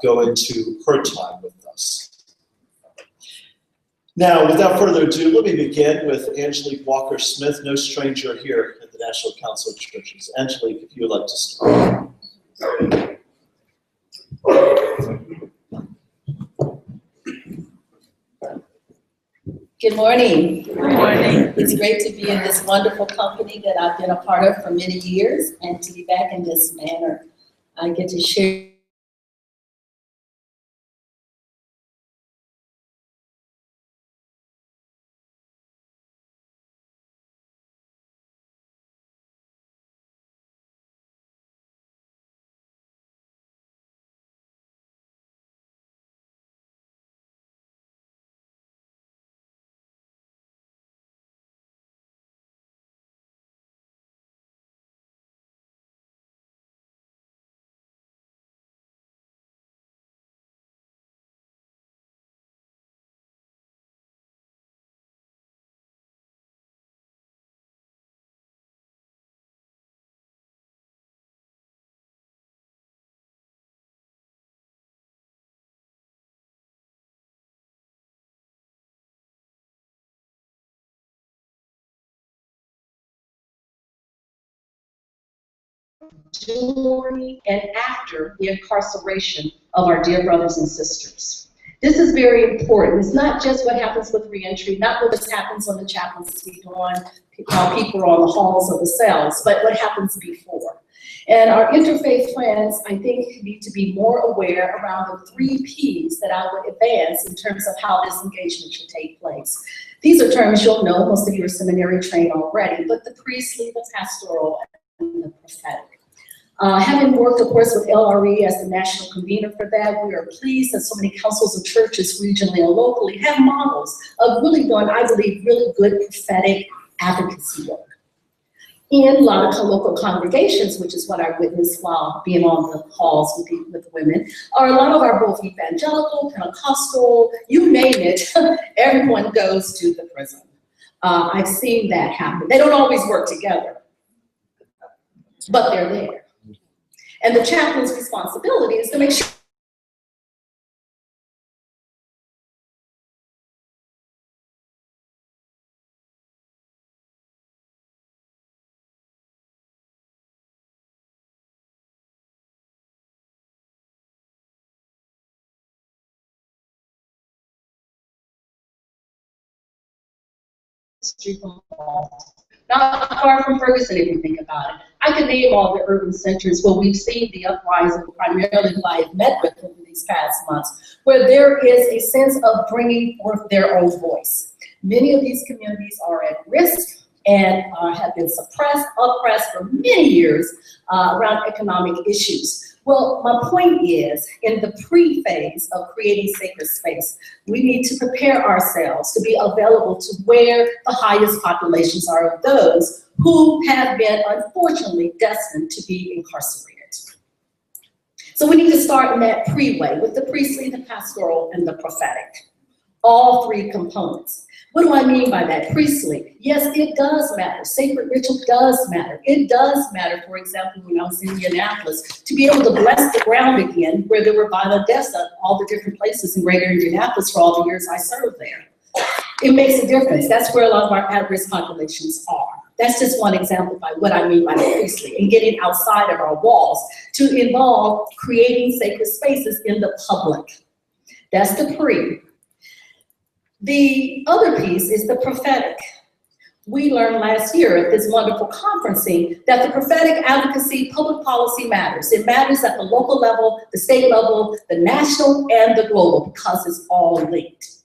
go into her time with us. Now, without further ado, let me begin with Angelique Walker-Smith, no stranger here at the National Council of Churches. Angelique, if you would like to start. Good morning. Good morning. It's great to be in this wonderful company that I've been a part of for many years, and to be back in this manner. I get to share during and after the incarceration of our dear brothers and sisters. This is very important. It's not just what happens with reentry, not what just happens on the chaplaincy door, while people are on the halls of the cells, but what happens before. And our interfaith friends, I think, need to be more aware around the 3 Ps that I would advance in terms of how this engagement should take place. These are terms you'll know, most of you are seminary trained already, but the priestly, the pastoral, and the prophetic. Having worked, of course, with LRE as the national convener for that, we are pleased that so many councils of churches regionally and locally have models of really doing, I believe, really good prophetic advocacy work. In a lot of local congregations, which is what I witnessed while being on the halls with women, are a lot of our both evangelical, Pentecostal, you name it, everyone goes to the prison. I've seen that happen. They don't always work together, but they're there. And the chaplain's responsibility is to make sure not far from Ferguson, if you think about it. I could name all the urban centers where we've seen the uprising, primarily who I have met with over these past months, where there is a sense of bringing forth their own voice. Many of these communities are at risk and have been suppressed, oppressed for many years around economic issues. Well, my point is, in the pre-phase of creating sacred space, we need to prepare ourselves to be available to where the highest populations are of those who have been, unfortunately, destined to be incarcerated. So we need to start in that pre-way with the priestly, the pastoral, and the prophetic. All 3 components. What do I mean by that? Priestly, yes, it does matter. Sacred ritual does matter. It does matter, for example, when I was in Indianapolis, to be able to bless the ground again where there were violent deaths at all the different places in greater Indianapolis for all the years I served there. It makes a difference. That's where a lot of our at-risk populations are. That's just one example by what I mean by the priestly, and getting outside of our walls to involve creating sacred spaces in the public. That's the pre. The other piece is the prophetic. We learned last year at this wonderful conferencing that the prophetic advocacy, public policy matters. It matters at the local level, the state level, the national, and the global, because it's all linked.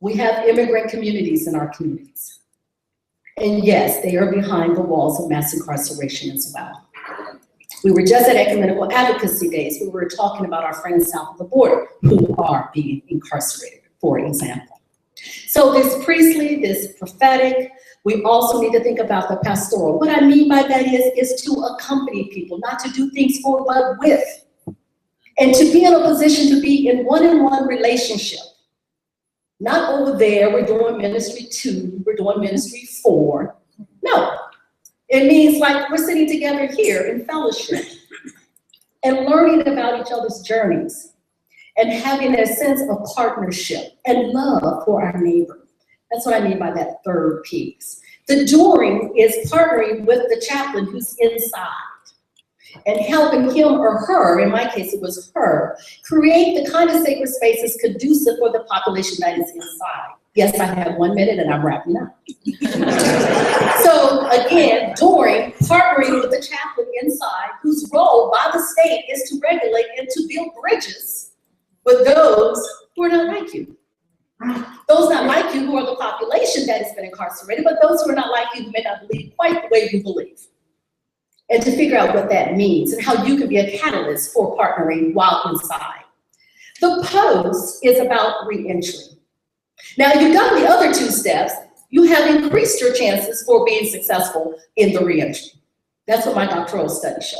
We have immigrant communities in our communities. And yes, they are behind the walls of mass incarceration as well. We were just at Ecumenical Advocacy Days. We were talking about our friends south of the border who are being incarcerated, for example. So this priestly, this prophetic, we also need to think about the pastoral. What I mean by that is to accompany people, not to do things for, but with. And to be in a position to be in one-on-one relationship. Not over there, we're doing ministry 2, we're doing ministry 4. No, it means like we're sitting together here in fellowship. and learning about each other's journeys and having a sense of partnership and love for our neighbor. That's what I mean by that third piece. The during is partnering with the chaplain who's inside and helping him or her, in my case it was her, create the kind of sacred spaces conducive for the population that is inside. Yes, I have 1 minute and I'm wrapping up. So again, during, partnering with the chaplain inside, whose role by the state is to regulate and to build bridges with those who are not like you. Those not like you who are the population that has been incarcerated, but those who are not like you who may not believe quite the way you believe. And to figure out what that means and how you can be a catalyst for partnering while inside. The post is about re-entry. Now, if you've done the other two steps, you have increased your chances for being successful in the re-entry. That's what my doctoral study showed.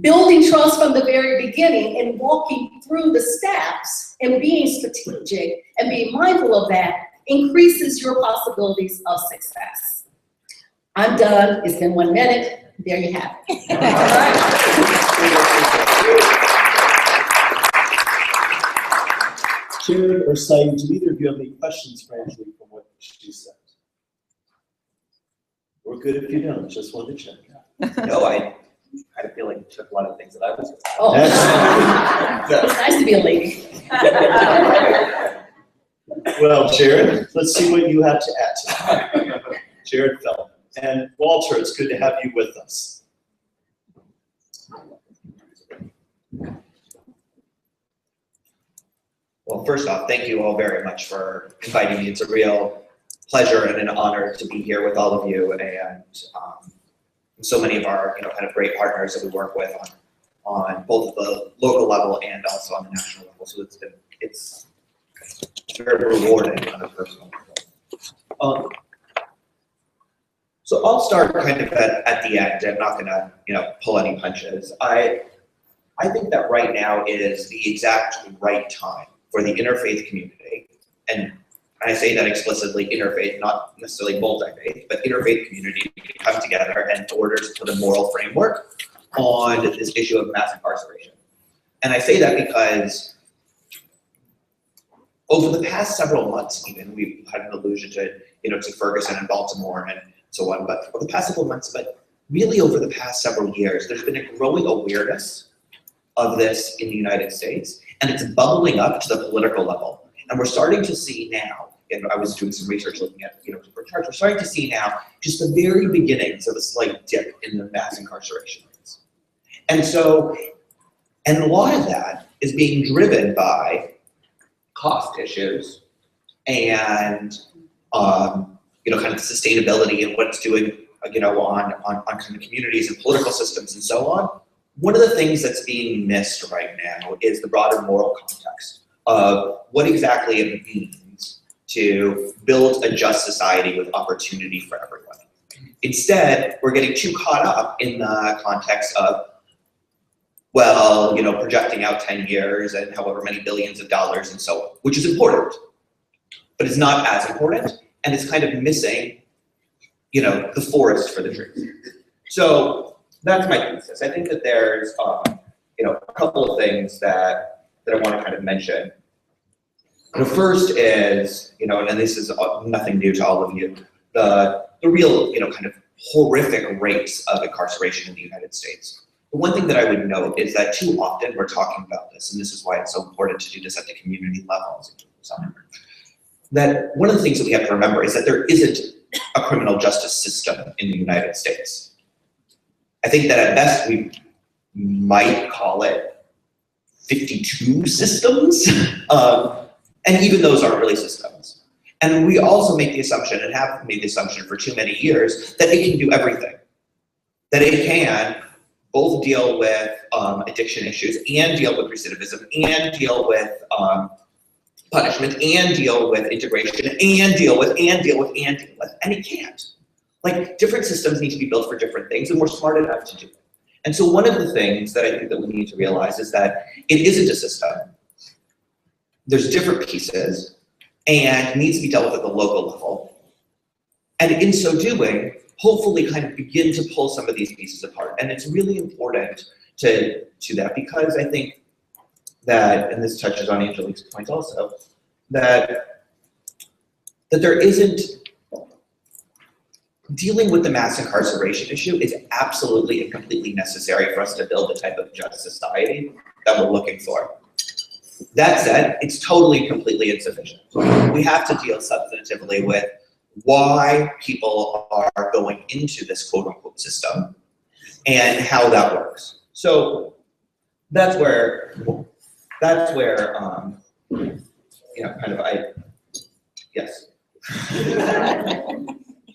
Building trust from the very beginning and walking through the steps and being strategic and being mindful of that increases your possibilities of success. I'm done. It's been 1 minute. There you have it. Jared or Saeed, do either of you have any questions for Angelique from what she said? We're good if you don't, just wanted to check. No, I kind of feel like you took a lot of things that I was going to say. Oh, Excellent. it's nice to be a lady. Well, Jared, let's see what you have to add to that. Jared Feldman. And Walter, it's good to have you with us. Well, first off, thank you all very much for inviting me. It's a real pleasure and an honor to be here with all of you and so many of our kind of great partners that we work with on both the local level and also on the national level. So it's very rewarding on a personal level. So I'll start kind of at the end. I'm not gonna pull any punches. I think that right now is the exact right time for the interfaith community, and I say that explicitly, interfaith, not necessarily multi-faith, but interfaith community to come together in order to put a moral framework on this issue of mass incarceration. And I say that because over the past several months, even we've had an allusion to to Ferguson and Baltimore and so on, but over the past several months, but really over the past several years, there's been a growing awareness of this in the United States, and it's bubbling up to the political level. And we're starting to see now, and I was doing some research looking at, we're starting to see now just the very beginnings of a slight dip in the mass incarceration rates. And so, and a lot of that is being driven by cost issues and, kind of sustainability and what it's doing, on kind of communities and political systems and so on. One of the things that's being missed right now is the broader moral context of what exactly it means to build a just society with opportunity for everyone. Instead, we're getting too caught up in the context of, well, projecting out 10 years and however many billions of dollars and so on, which is important, but it's not as important, and it's kind of missing, the forest for the trees. So that's my thesis. I think that there's, a couple of things that I want to kind of mention. The first is, and this is nothing new to all of you, the real, kind of horrific rates of incarceration in the United States. The one thing that I would note is that too often we're talking about this, and this is why it's so important to do this at the community level, that one of the things that we have to remember is that there isn't a criminal justice system in the United States. I think that at best we might call it 52 systems, and even those aren't really systems. And we also make the assumption, and have made the assumption for too many years, that it can do everything. That it can both deal with addiction issues, and deal with recidivism, and deal with punishment, and deal with integration, and deal with, and it can't. Like, different systems need to be built for different things, and we're smart enough to do it. And so one of the things that I think that we need to realize is that it isn't a system. There's different pieces, and it needs to be dealt with at the local level. And in so doing, hopefully kind of begin to pull some of these pieces apart. And it's really important to that, because I think that, and this touches on Angelique's point also, that there isn't, dealing with the mass incarceration issue is absolutely and completely necessary for us to build the type of just society that we're looking for. That said, it's totally and completely insufficient. We have to deal substantively with why people are going into this quote unquote system and how that works. So that's where yes.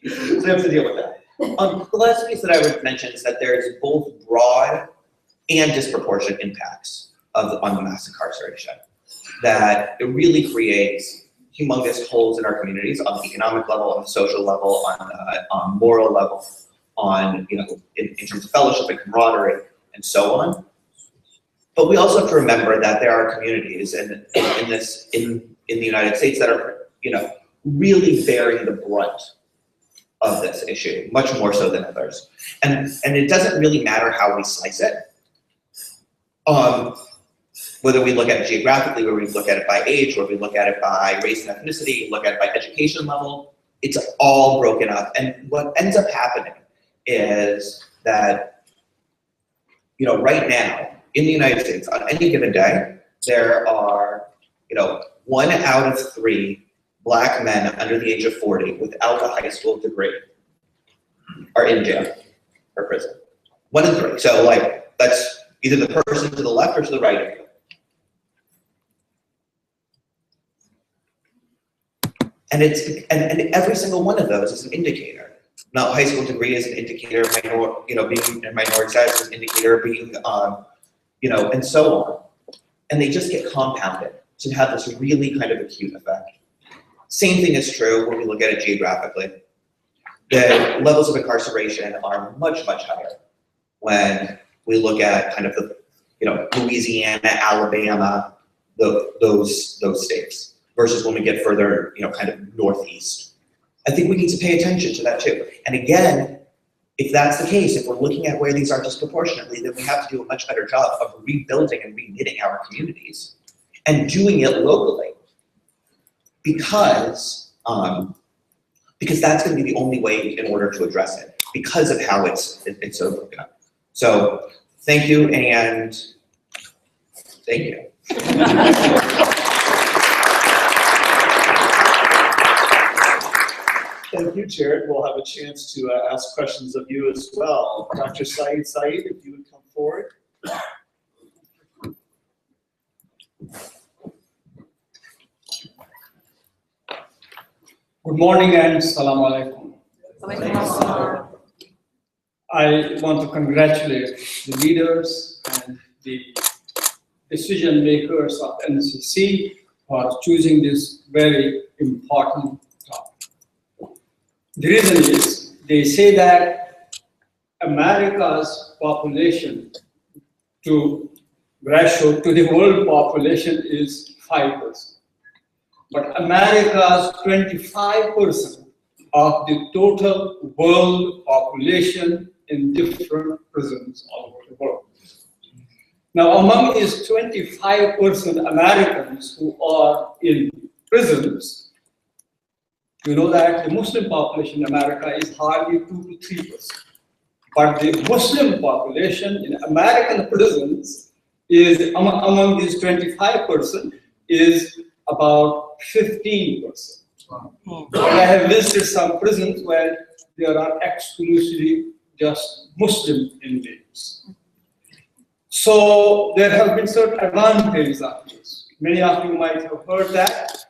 So we have to deal with that. The last piece that I would mention is that there's both broad and disproportionate impacts on the mass incarceration. That it really creates humongous holes in our communities on the economic level, on the social level, on moral level, on in terms of fellowship and camaraderie, and so on. But we also have to remember that there are communities in the United States that are really bearing the brunt of this issue, much more so than others. And it doesn't really matter how we slice it. Whether we look at it geographically, whether we look at it by age, whether we look at it by race and ethnicity, look at it by education level, it's all broken up. And what ends up happening is that, right now in the United States, on any given day, there are, 1 out of 3 Black men under the age of 40 without a high school degree are in jail or prison. 1 in 3. So that's either the person to the left or to the right of you. And every single one of those is an indicator. Now, high school degree is an indicator, being in minority status is an indicator, being, and so on. And they just get compounded to have this really kind of acute effect. Same thing is true when we look at it geographically. The levels of incarceration are much, much higher when we look at kind of the, Louisiana, Alabama, those states, versus when we get further, kind of northeast. I think we need to pay attention to that too. And again, if that's the case, if we're looking at where these are disproportionately, then we have to do a much better job of rebuilding and reknitting our communities and doing it locally. Because that's going to be the only way in order to address it, because of how it's so broken up. So thank you, and thank you. Thank you, Jared. We'll have a chance to ask questions of you as well. Dr. Saeed, if you would come forward. Good morning and salam alaikum. I want to congratulate the leaders and the decision makers of NCC for choosing this very important topic. The reason is, they say that America's population to ratio to the world population is 5%. But America's 25% of the total world population in different prisons all over the world. Now, among these 25% Americans who are in prisons, you know that the Muslim population in America is hardly 2 to 3%. But the Muslim population in American prisons is, among these 25%, is about 15%. And I have listed some prisons where there are exclusively just Muslim inmates. So there have been certain advantages of this. Many of you might have heard that.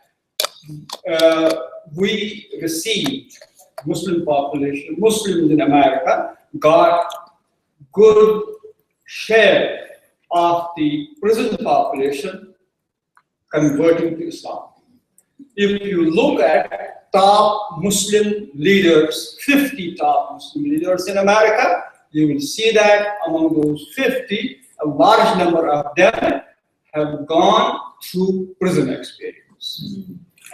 We received Muslim population, Muslims in America got good share of the prison population converting to Islam. If you look at top Muslim leaders, 50 top Muslim leaders in America, you will see that among those 50, a large number of them have gone through prison experience.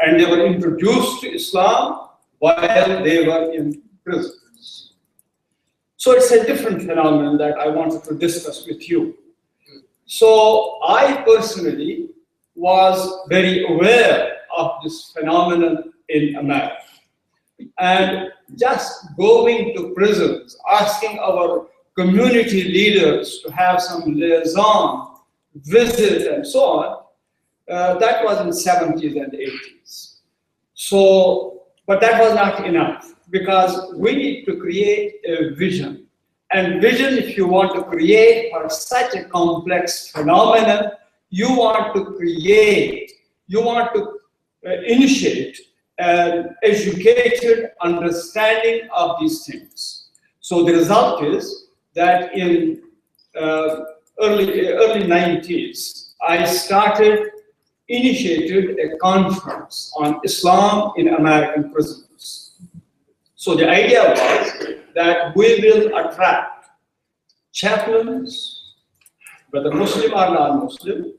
And they were introduced to Islam while they were in prisons. So it's a different phenomenon that I wanted to discuss with you. So I personally was very aware of this phenomenon in America. And just going to prisons, asking our community leaders to have some liaison, visit, and so on, that was in 70s and 80s. So, but that was not enough, because we need to create a vision. And vision, if you want to create for such a complex phenomenon, you want to create, you want to initiate an educated understanding of these things. So the result is that in early 90s, I initiated a conference on Islam in American prisons. So the idea was that we will attract chaplains, whether Muslim or non-Muslim.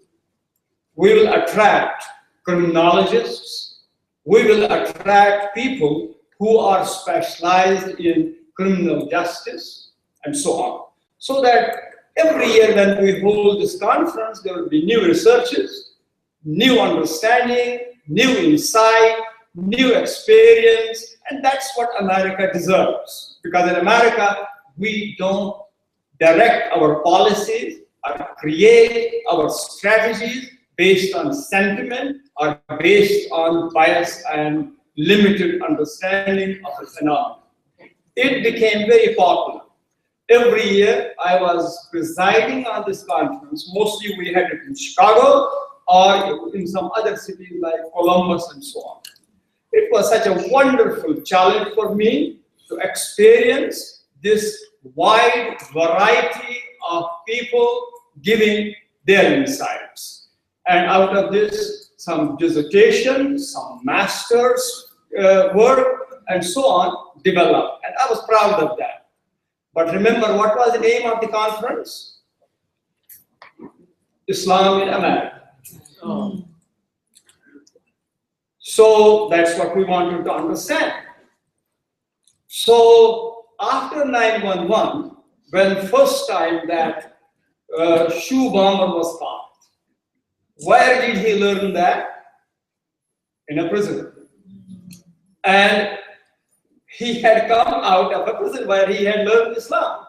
We will attract criminologists. We will attract people who are specialized in criminal justice and so on. So that every year when we hold this conference, there will be new researches, new understanding, new insight, new experience, and that's what America deserves. Because in America, we don't direct our policies or create our strategies based on sentiment or based on bias and limited understanding of the phenomenon. It became very popular. Every year, I was presiding on this conference. Mostly we had it in Chicago or in some other cities like Columbus and so on. It was such a wonderful challenge for me to experience this wide variety of people giving their insights. And out of this, some dissertations, some master's work, and so on developed. And I was proud of that. But remember, what was the name of the conference? Islam in America. Oh. So that's what we wanted to understand. So after 9/11, when first time that shoe bomber was caught, where did he learn that? In a prison. And he had come out of a prison where he had learned Islam.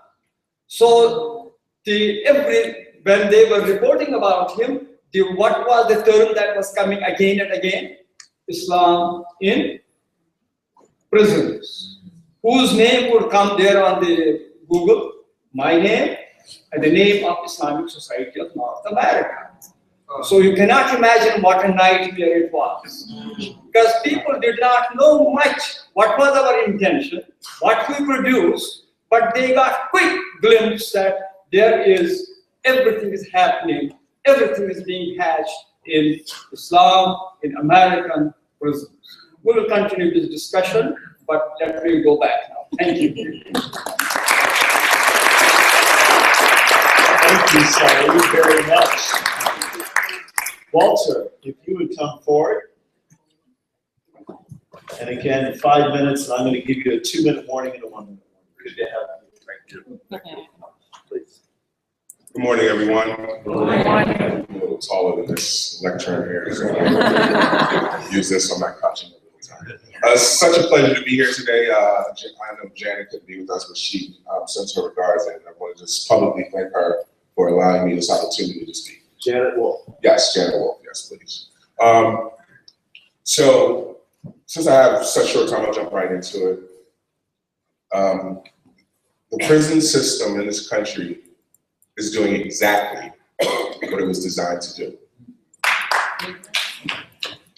So when they were reporting about him, what was the term that was coming again and again? Islam in prisons. Whose name would come there on the Google? My name and the name of Islamic Society of North America. So you cannot imagine what a nightmare it was. Because people did not know much what was our intention, what we produced, but they got quick glimpse that everything is happening, everything is being hatched in Islam, in American prisons. We will continue this discussion, but let me go back now. Thank you. Thank you, Saeed, very much. Walter, if you would come forward. And again, 5 minutes, and I'm going to give you a 2-minute warning and a 1-minute warning. Good to have you. Thank you. Please. Good morning, everyone. Good morning. I'm a little taller than this lectern here, so I use this so I'm not crouching a little time. It's such a pleasure to be here today. I know Janet couldn't be with us, but she sends her regards, and I want to just publicly thank her for allowing me this opportunity to speak. Janet Wolf. Yes, Janet Wolf, yes, please. So, since I have such short time, I'll jump right into it. The prison system in this country is doing exactly what it was designed to do.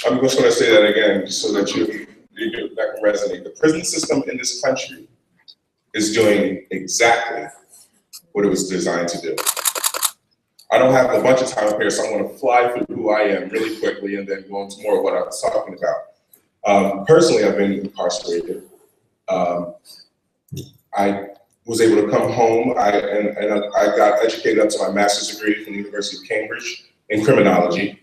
I'm just going to say that again, so that that can resonate. The prison system in this country is doing exactly what it was designed to do. I don't have a bunch of time up here, so I'm going to fly through who I am really quickly and then go into more of what I was talking about. Personally, I've been incarcerated. I was able to come home and I got educated up to my master's degree from the University of Cambridge in criminology.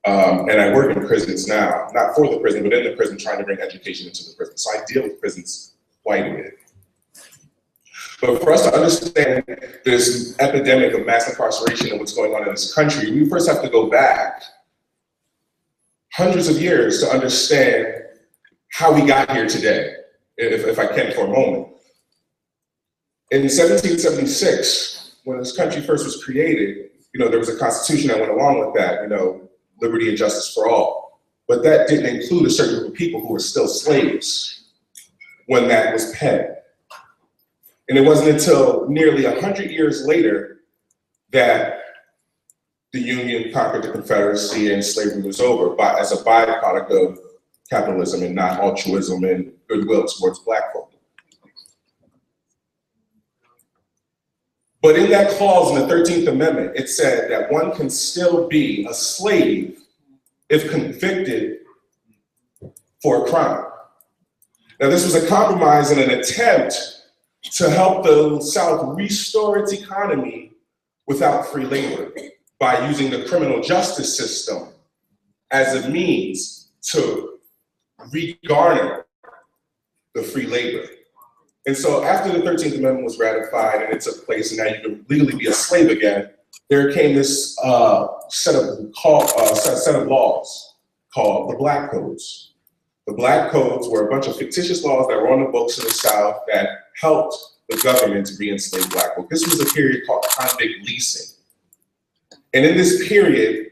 And I work in prisons now, not for the prison, but in the prison, trying to bring education into the prison. So I deal with prisons quite a bit. But for us to understand this epidemic of mass incarceration and what's going on in this country, we first have to go back hundreds of years to understand how we got here today, if I can for a moment. In 1776, when this country first was created, there was a constitution that went along with that, liberty and justice for all. But that didn't include a certain group of people who were still slaves when that was penned. And it wasn't until nearly 100 years later that the Union conquered the Confederacy and slavery was over as a byproduct of capitalism and not altruism and goodwill towards Black folk. But in that clause in the 13th Amendment, it said that one can still be a slave if convicted for a crime. Now, this was a compromise and an attempt to help the South restore its economy without free labor by using the criminal justice system as a means to regarner the free labor. And so after the 13th Amendment was ratified and it took place and now you can legally be a slave again, there came this set of laws called the Black Codes. The Black Codes were a bunch of fictitious laws that were on the books in the South that helped the government to re-enslave Black folk. This was a period called convict leasing. And in this period,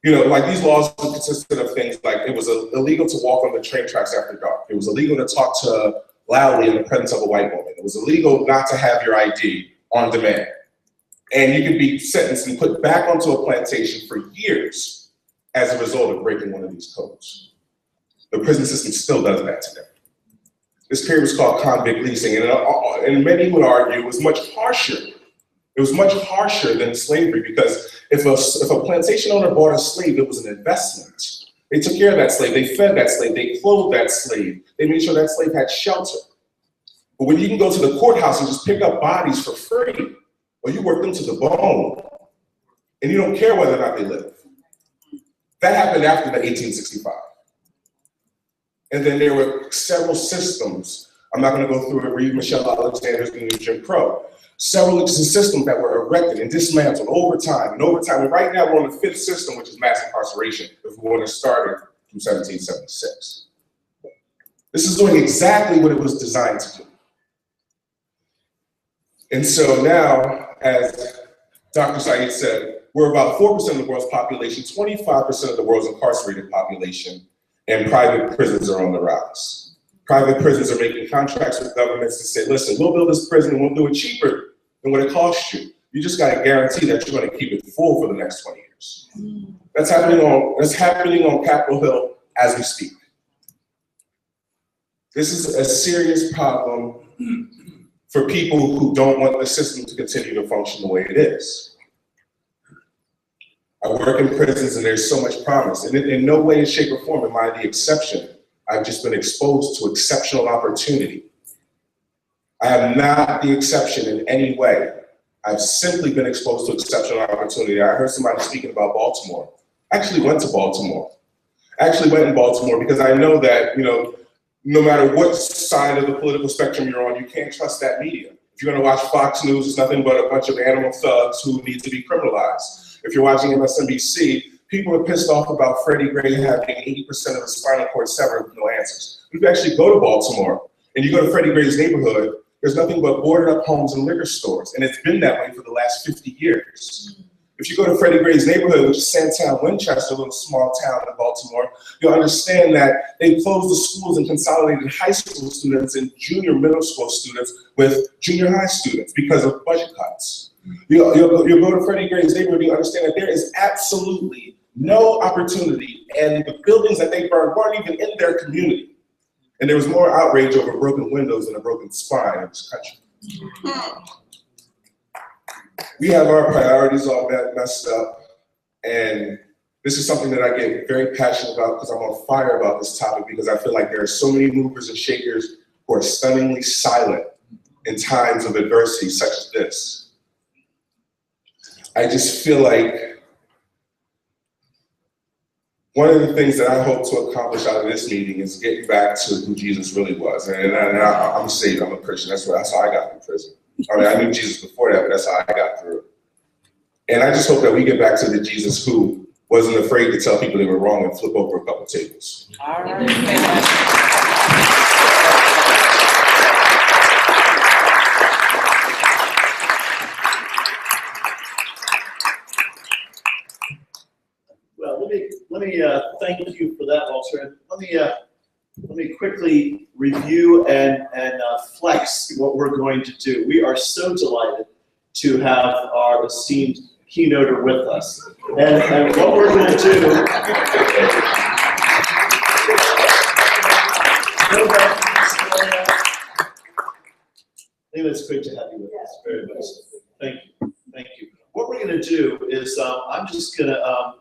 like these laws consisted of things like it was illegal to walk on the train tracks after dark. It was illegal to talk loudly in the presence of a white woman. It was illegal not to have your ID on demand. And you could be sentenced and put back onto a plantation for years as a result of breaking one of these codes. The prison system still does that today. This period was called convict leasing, and many would argue it was much harsher. It was much harsher than slavery because if a plantation owner bought a slave, it was an investment. They took care of that slave, they fed that slave, they clothed that slave, they made sure that slave had shelter. But when you can go to the courthouse and just pick up bodies for free, or you work them to the bone, and you don't care whether or not they live. That happened after the 1865. And then there were several systems. I'm not going to go through it. Read Michelle Alexander's New Jim Crow. Several systems that were erected and dismantled over time. And right now we're on the fifth system, which is mass incarceration, if we want to start it from 1776. This is doing exactly what it was designed to do. And so now, as Dr. Saeed said, we're about 4% of the world's population, 25% of the world's incarcerated population, and private prisons are on the rise. Private prisons are making contracts with governments to say, listen, we'll build this prison and we'll do it cheaper than what it costs you. You just got to guarantee that you're going to keep it full for the next 20 years. That's happening on Capitol Hill as we speak. This is a serious problem for people who don't want the system to continue to function the way it is. I work in prisons and there's so much promise. And in no way, shape, or form am I the exception. I've just been exposed to exceptional opportunity. I am not the exception in any way. I've simply been exposed to exceptional opportunity. I heard somebody speaking about Baltimore. I actually went to Baltimore. I actually went in Baltimore because I know that, no matter what side of the political spectrum you're on, you can't trust that media. If you're gonna watch Fox News, it's nothing but a bunch of animal thugs who need to be criminalized. If you're watching MSNBC, people are pissed off about Freddie Gray having 80% of his spinal cord severed with no answers. If you actually go to Baltimore and you go to Freddie Gray's neighborhood, there's nothing but boarded up homes and liquor stores. And it's been that way for the last 50 years. If you go to Freddie Gray's neighborhood, which is Sandtown, Winchester, a little small town in Baltimore, you'll understand that they closed the schools and consolidated high school students and junior middle school students with junior high students because of budget cuts. You'll go to Freddie Gray's neighborhood, you understand that there is absolutely no opportunity, and the buildings that they burned weren't even in their community. And there was more outrage over broken windows than a broken spine in this country. We have our priorities all messed up, and this is something that I get very passionate about because I'm on fire about this topic because I feel like there are so many movers and shakers who are stunningly silent in times of adversity such as this. I just feel like one of the things that I hope to accomplish out of this meeting is getting back to who Jesus really was. And I'm saved, I'm a Christian, that's how I got in prison. I mean, I knew Jesus before that, but that's how I got through. And I just hope that we get back to the Jesus who wasn't afraid to tell people they were wrong and flip over a couple tables. All right. Well, let me thank you for that, Walter. And let me quickly review and flex what we're going to do. We are so delighted to have our esteemed keynoter with us. And what we're going to do. Leymah, it's great to have you with us very much. Thank you. Thank you. What we're going to do is, I'm just going to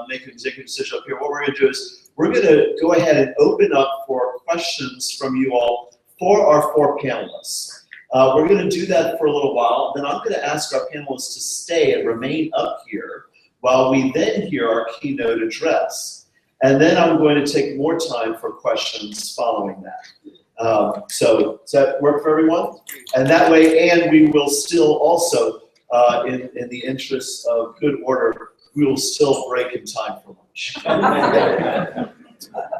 make an executive decision up here. What we're going to do is, we're going to go ahead and open up for questions from you all for our 4 panelists. We're going to do that for a little while. Then I'm going to ask our panelists to stay and remain up here while we then hear our keynote address. And then I'm going to take more time for questions following that. So does that work for everyone? And that way, and we will still also, in the interest of good order, we will still break in time for lunch.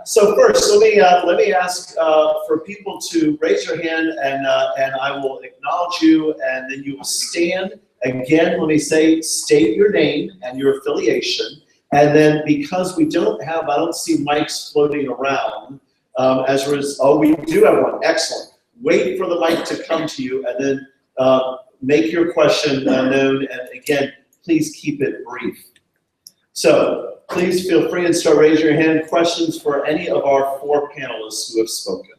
So first, let me ask for people to raise your hand, and I will acknowledge you, and then you will stand. Again, let me say, state your name and your affiliation, and then because we don't have, I don't see mics floating around. Oh, we do have one. Excellent. Wait for the mic to come to you, and then make your question known. And again, please keep it brief. So please feel free and start raising your hand. Questions for any of our 4 panelists who have spoken.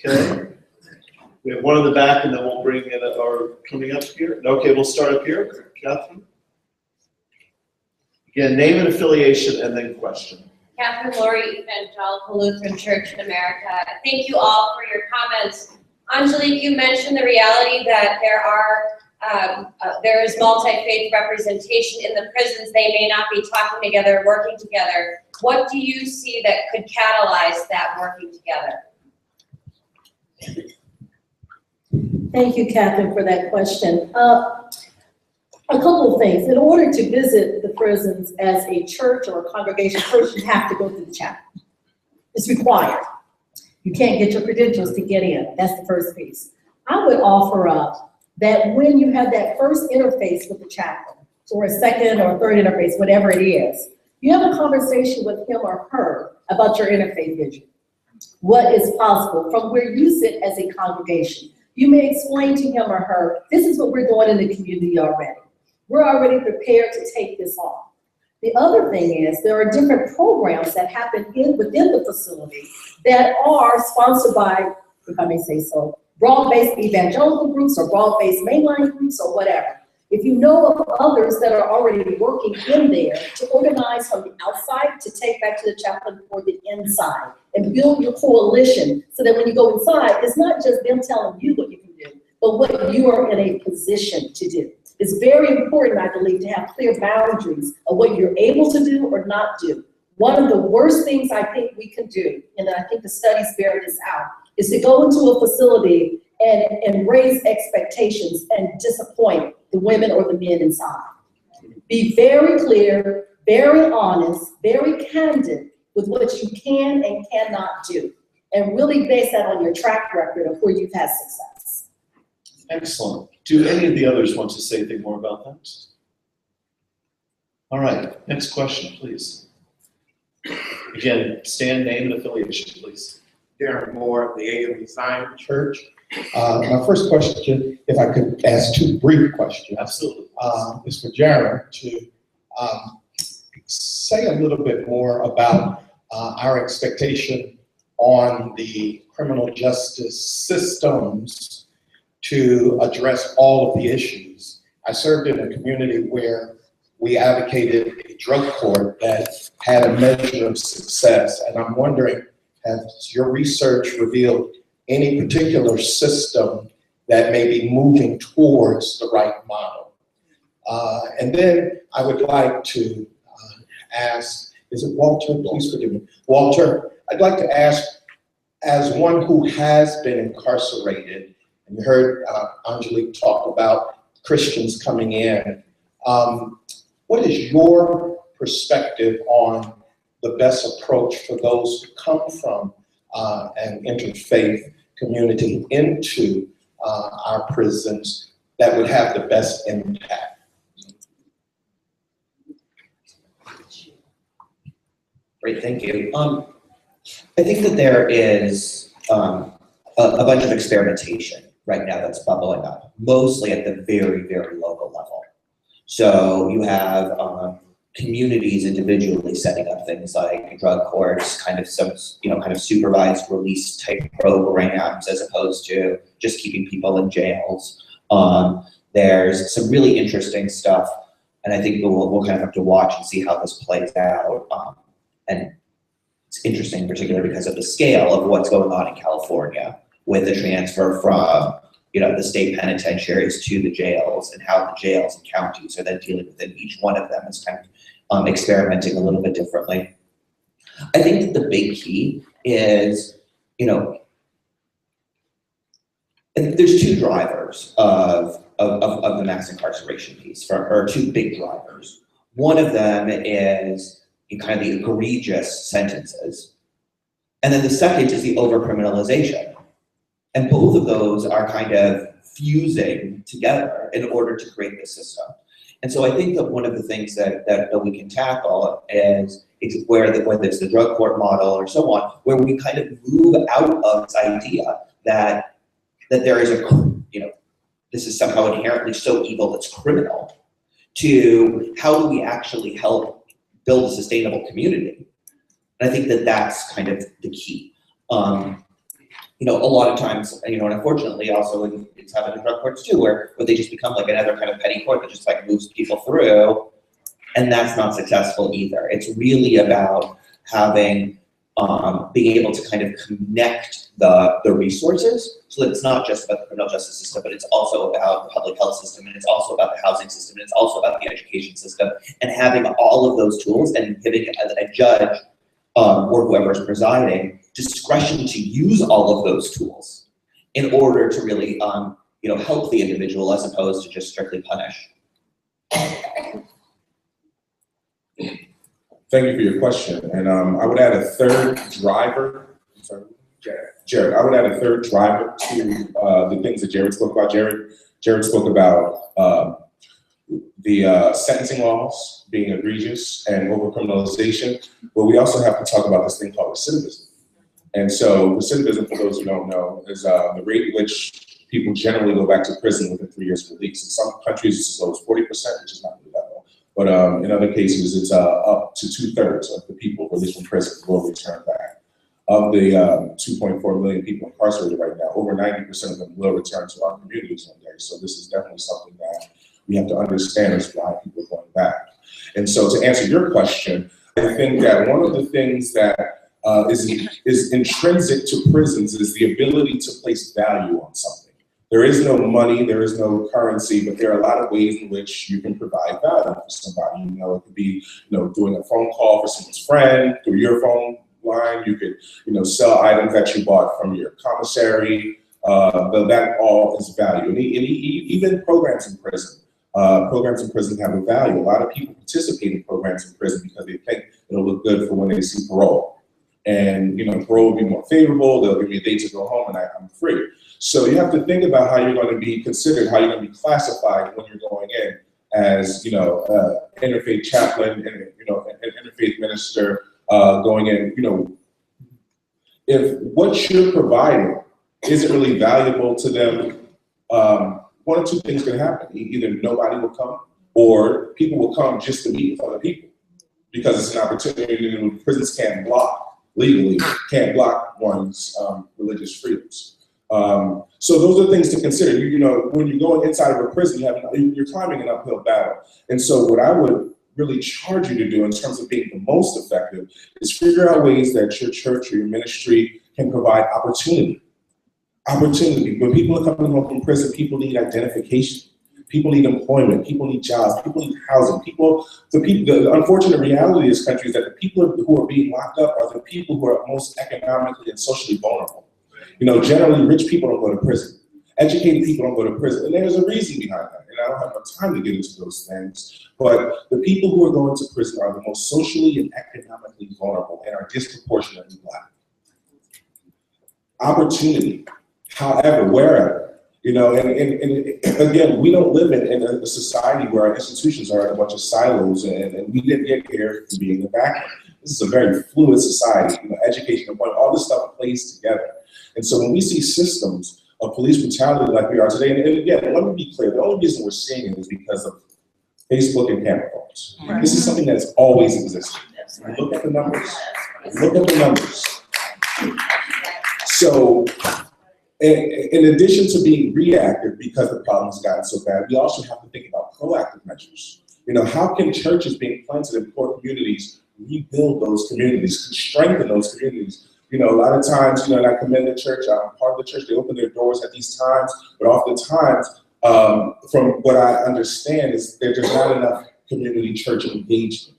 Okay. We have one in the back, and then we'll bring in our coming up here. Okay, we'll start up here. Catherine. Again, name and affiliation, and then question. Catherine Laurie, Evangelical Lutheran Church in America. Thank you all for your comments. Angelique, you mentioned the reality that there is multi-faith representation in the prisons. They may not be talking together, working together. What do you see that could catalyze that working together? Thank you, Catherine, for that question. A couple of things. In order to visit the prisons as a church or a congregation, first you have to go through the chapel. It's required. You can't get your credentials to get in. That's the first piece. I would offer up that when you have that first interface with the chaplain, or a second or third interface, whatever it is, you have a conversation with him or her about your interfaith vision. What is possible from where you sit as a congregation. You may explain to him or her, this is what we're doing in the community already. We're already prepared to take this on. The other thing is there are different programs that happen within the facility that are sponsored by, if I may say so, broad-based evangelical groups or broad-based mainline groups or whatever. If you know of others that are already working in there, to organize from the outside to take back to the chaplain for the inside and build your coalition so that when you go inside, it's not just them telling you what you can do, but what you are in a position to do. It's very important, I believe, to have clear boundaries of what you're able to do or not do. One of the worst things I think we can do, and I think the studies bear this out, is to go into a facility and raise expectations and disappoint the women or the men inside. Be very clear, very honest, very candid with what you can and cannot do, and really base that on your track record of where you've had success. Excellent. Do any of the others want to say anything more about that? All right, next question, please. Again, stand, name, and affiliation, please. Darren Moore, the A.M. Zion Church. My first question, if I could ask 2 brief questions. Absolutely. Is for Jared to say a little bit more about our expectation on the criminal justice systems to address all of the issues. I served in a community where we advocated a drug court that had a measure of success, and I'm wondering, has your research revealed any particular system that may be moving towards the right model? And then I would like to ask, is it Walter? Please forgive me. Walter, I'd like to ask, as one who has been incarcerated And you heard Angelique talk about Christians coming in. What is your perspective on the best approach for those who come from an interfaith community into our prisons that would have the best impact? Great, thank you. I think that there is a bunch of experimentation right now that's bubbling up, mostly at the very, very local level. So you have communities individually setting up things like drug courts, kind of some, kind of supervised release type programs, as opposed to just keeping people in jails. There's some really interesting stuff, and I think we'll kind of have to watch and see how this plays out. And it's interesting in particular because of the scale of what's going on in California with the transfer from, the state penitentiaries to the jails, and how the jails and counties are then dealing with it. Each one of them is kind of experimenting a little bit differently. I think that the big key is, there's two drivers of the mass incarceration piece, or two big drivers. One of them is kind of the egregious sentences. And then the second is the overcriminalization. And both of those are kind of fusing together in order to create this system. And so I think that one of the things that we can tackle is whether it's the drug court model or so on, where we kind of move out of this idea that there is this is somehow inherently so evil it's criminal, to how do we actually help build a sustainable community. And I think that that's kind of the key. A lot of times, and unfortunately also it's happened in drug courts too, where they just become like another kind of petty court that just like moves people through, and that's not successful either. It's really about having, being able to kind of connect the resources, so that it's not just about the criminal justice system, but it's also about the public health system, and it's also about the housing system, and it's also about the education system, and having all of those tools and giving a judge or whoever is presiding discretion to use all of those tools in order to really help the individual, as opposed to just strictly punish. Thank you for your question. And I would add a third driver. Sorry, Jared. I would add a third driver to the things that Jared spoke about. Jared spoke about the sentencing laws being egregious and overcriminalization, but we also have to talk about this thing called recidivism. And so recidivism, for those who don't know, is the rate at which people generally go back to prison within 3 years of release. In some countries, it's as low as 40%, which is not really that low. But in other cases, it's up to 2/3 of the people released from prison will return back. Of the 2.4 million people incarcerated right now, over 90% of them will return to our communities one day. So this is definitely something that we have to understand is why people are going back. And so to answer your question, I think that one of the things that is intrinsic to prisons is the ability to place value on something. There is no money, there is no currency, but there are a lot of ways in which you can provide value for somebody. It could be, doing a phone call for someone's friend through your phone line. You could, sell items that you bought from your commissary. That all is value. And even programs in prison. Programs in prison have a value. A lot of people participate in programs in prison because they think it'll look good for when they see parole. And parole will be more favorable. They'll give me a date to go home, and I'm free. So you have to think about how you're going to be considered, how you're going to be classified when you're going in as interfaith chaplain and an interfaith minister going in. If what you're providing isn't really valuable to them, one or two things can happen. Either nobody will come, or people will come just to meet with other people, because it's an opportunity. Prisons can't block. Legally can't block one's religious freedoms. So those are things to consider. When you're going inside of a prison, you're climbing an uphill battle. And so what I would really charge you to do in terms of being the most effective is figure out ways that your church or your ministry can provide opportunity. Opportunity. When people are coming home from prison, people need identification. People need employment. People need jobs. People need housing. The unfortunate reality of this country is that the people who are being locked up are the people who are most economically and socially vulnerable. Generally, rich people don't go to prison. Educated people don't go to prison, and there's a reason behind that, and I don't have enough time to get into those things, but the people who are going to prison are the most socially and economically vulnerable and are disproportionately Black. Opportunity, however, wherever, you know, and again, we don't live in a society where our institutions are a bunch of silos, and we didn't get here to be in the background. This is a very fluid society, you know, education, all this stuff plays together. And so when we see systems of police brutality like we are today, and again, let me be clear, the only reason we're seeing it is because of Facebook and camera phones. Right. This is something that's always existed. That's right. Look at the numbers. Look at the numbers. So, in addition to being reactive because the problem has gotten so bad, we also have to think about proactive measures. You know, how can churches being planted in poor communities rebuild those communities, strengthen those communities? You know, a lot of times, you know, and I commend the church, I'm part of the church, they open their doors at these times, but oftentimes, from what I understand is that there's not enough community church engagement.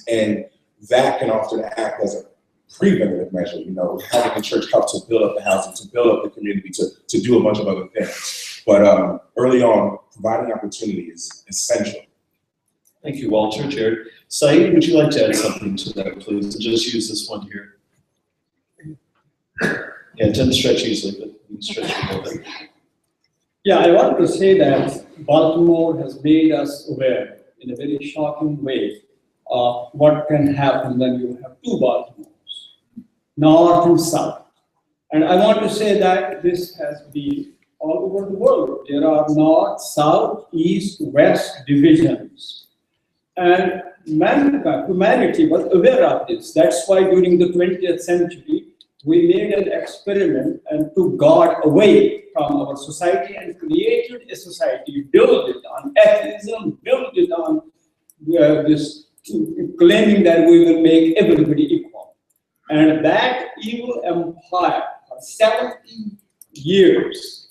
And that can often act as a preventative measure, you know, having the church help to build up the housing, to build up the community, to do a bunch of other things. But early on, providing opportunity is essential. Thank you, Walter. Jared. Saeed, would you like to add something to that, please? And just use this one here. Yeah, it doesn't stretch easily, but you can stretch it a little bit. Yeah, I want to say that Baltimore has made us aware in a very shocking way of what can happen when you have two Baltimores, North and South. And I want to say that this has been all over the world. There are North, South, East, West divisions. And humanity was aware of this. That's why during the 20th century, we made an experiment and took God away from our society and created a society, built it on atheism, built it on this claiming that we will make everybody equal. And that evil empire for 70 years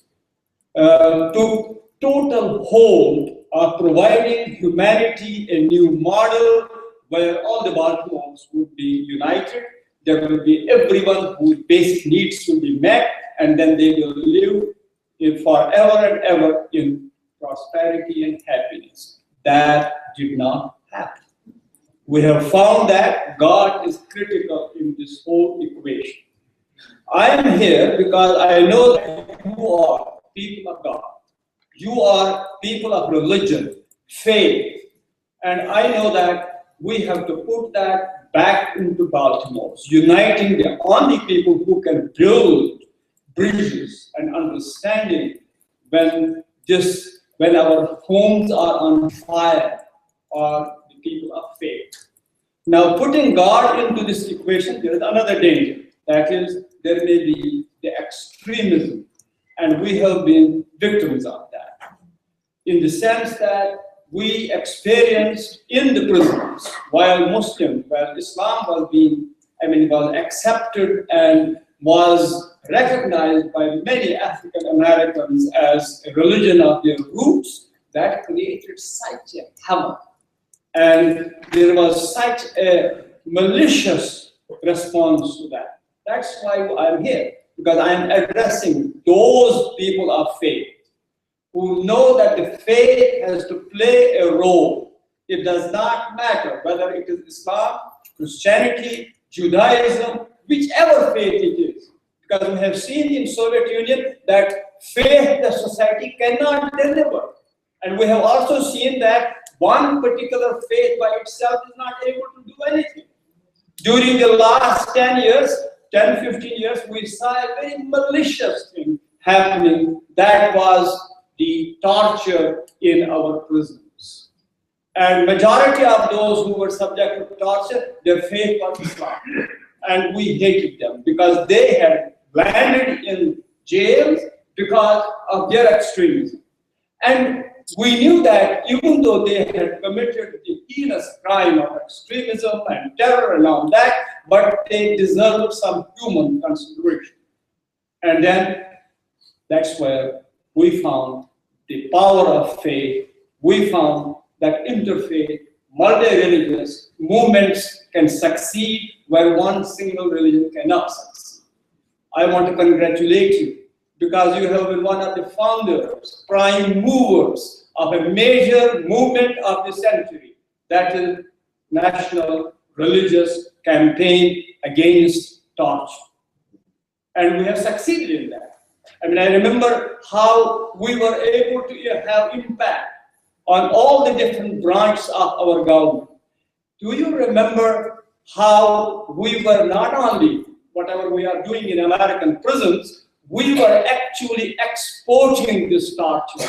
took total hold of providing humanity a new model where all the Baltimores would be united. There will be everyone whose basic needs will be met, and then they will live forever and ever in prosperity and happiness. That did not happen. We have found that God is critical in this whole equation. I am here because I know that you are people of God. You are people of religion, faith, and I know that we have to put that back into Baltimore, uniting the only people who can build bridges and understanding when our homes are on fire are the people of faith. Now, putting God into this equation, there is another danger. That is, there may be the extremism, and we have been victims of that. In the sense that we experienced in the prisons, while Islam was accepted and was recognized by many African Americans as a religion of their roots, that created such a havoc. And there was such a malicious response to that. That's why I'm here, because I'm addressing those people of faith who know that the faith has to play a role. It does not matter whether it is Islam, Christianity, Judaism, whichever faith it is. Because we have seen in Soviet Union that faith-less society cannot deliver. And we have also seen that one particular faith by itself is not able to do anything. During the last 10 years, 10, 15 years, we saw a very malicious thing happening. That was the torture in our prisons. And majority of those who were subject to torture, their faith was Islam. And we hated them because they had landed in jails because of their extremism. And we knew that even though they had committed the heinous crime of extremism and terror and all that, but they deserved some human consideration. And then that's where we found the power of faith. We found that interfaith, multi-religious movements can succeed where one single religion cannot succeed. I want to congratulate you because you have been one of the founders, prime movers of a major movement of the century, that is national religious campaign against torture. And we have succeeded in that. I mean, I remember how we were able to have impact on all the different branches of our government. Do you remember how we were not only, whatever we are doing in American prisons, we were actually exporting this torture,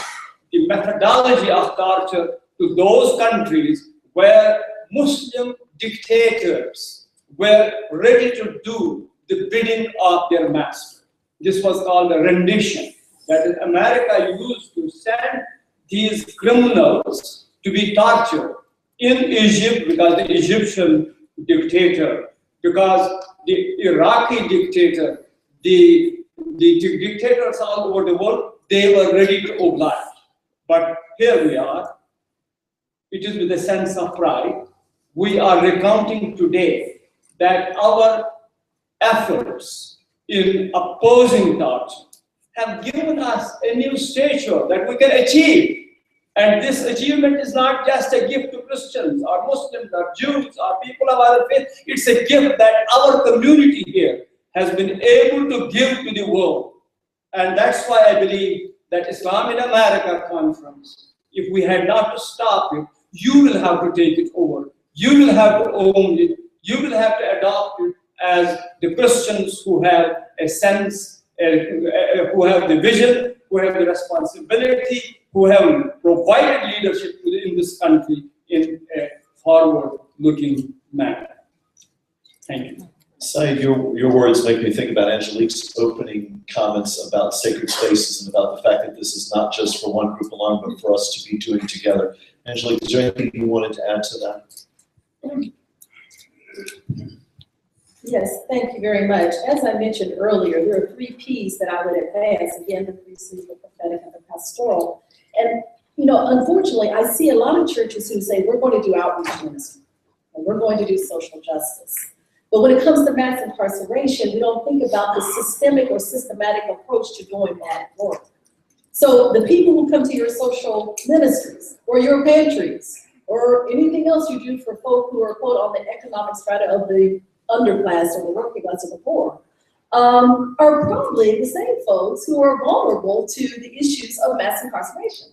the methodology of torture, to those countries where Muslim dictators were ready to do the bidding of their master. This was called a rendition. That is, America used to send these criminals to be tortured in Egypt because the Egyptian dictator, because the Iraqi dictator, the dictators all over the world, they were ready to oblige. But here we are. It is with a sense of pride. We are recounting today that our efforts in opposing torture have given us a new stature that we can achieve. And this achievement is not just a gift to Christians or Muslims or Jews or people of other faith. It's a gift that our community here has been able to give to the world. And that's why I believe that Islam in America conference, if we had not to stop it, you will have to take it over. You will have to own it. You will have to adopt it as the Christians who have a sense, who have the vision, who have the responsibility, who have provided leadership in this country in a forward-looking manner. Thank you. Saeed, your words make me think about Angelique's opening comments about sacred spaces and about the fact that this is not just for one group alone, but for us to be doing together. Angelique, is there anything you wanted to add to that? Yes, thank you very much. As I mentioned earlier, there are 3 P's that I would advance. Again, the 3 C's, the prophetic and the pastoral. And, you know, unfortunately, I see a lot of churches who say, we're going to do outreach ministry, and we're going to do social justice. But when it comes to mass incarceration, we don't think about the systemic or systematic approach to doing that work. So the people who come to your social ministries, or your pantries, or anything else you do for folk who are, quote, on the economic strata of the underclass or the working class or the poor, are probably the same folks who are vulnerable to the issues of mass incarceration.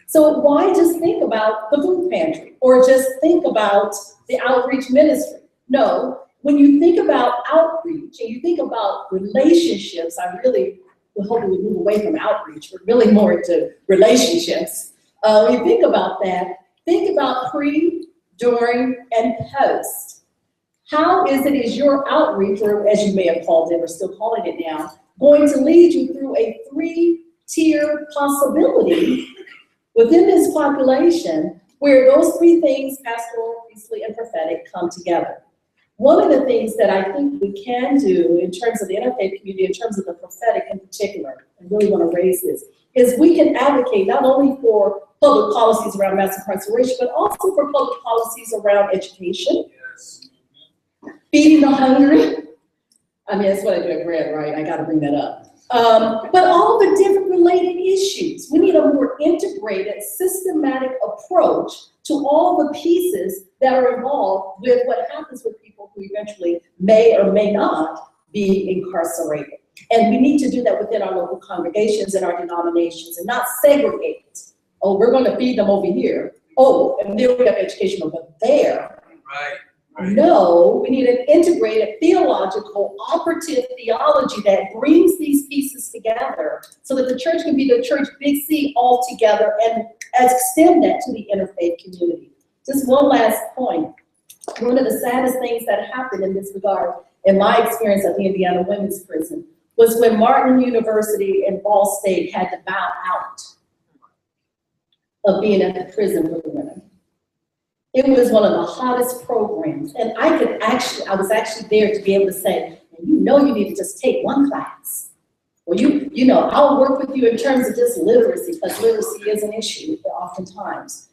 So why just think about the food pantry or just think about the outreach ministry? No, when you think about outreach and you think about relationships, I really would hope we would move away from outreach, but really more into relationships. When you think about that, think about pre, during, and post. How is your outreach, or as you may have called it, or still calling it now, going to lead you through a 3-tier possibility within this population where those 3 things, pastoral, priestly, and prophetic, come together? One of the things that I think we can do in terms of the interfaith community, in terms of the prophetic in particular, I really want to raise this, is we can advocate not only for public policies around mass incarceration, but also for public policies around education, feeding the hungry. I mean, that's what I do at Grad, right? I got to bring that up. But all the different related issues. We need a more integrated, systematic approach to all the pieces that are involved with what happens with people who eventually may or may not be incarcerated. And we need to do that within our local congregations and our denominations and not segregate it. Oh, we're going to feed them over here. Oh, and then we have education over there. Right. No, we need an integrated theological, operative theology that brings these pieces together so that the church can be the church, big C, all together, and extend that to the interfaith community. Just one last point. One of the saddest things that happened in this regard, in my experience at the Indiana Women's Prison, was when Martin University and Ball State had to bow out of being at the prison for the women. It was one of the hottest programs, and I was actually there to be able to say, you know, you need to just take one class. Well, you know, I'll work with you in terms of just literacy, because literacy is an issue oftentimes.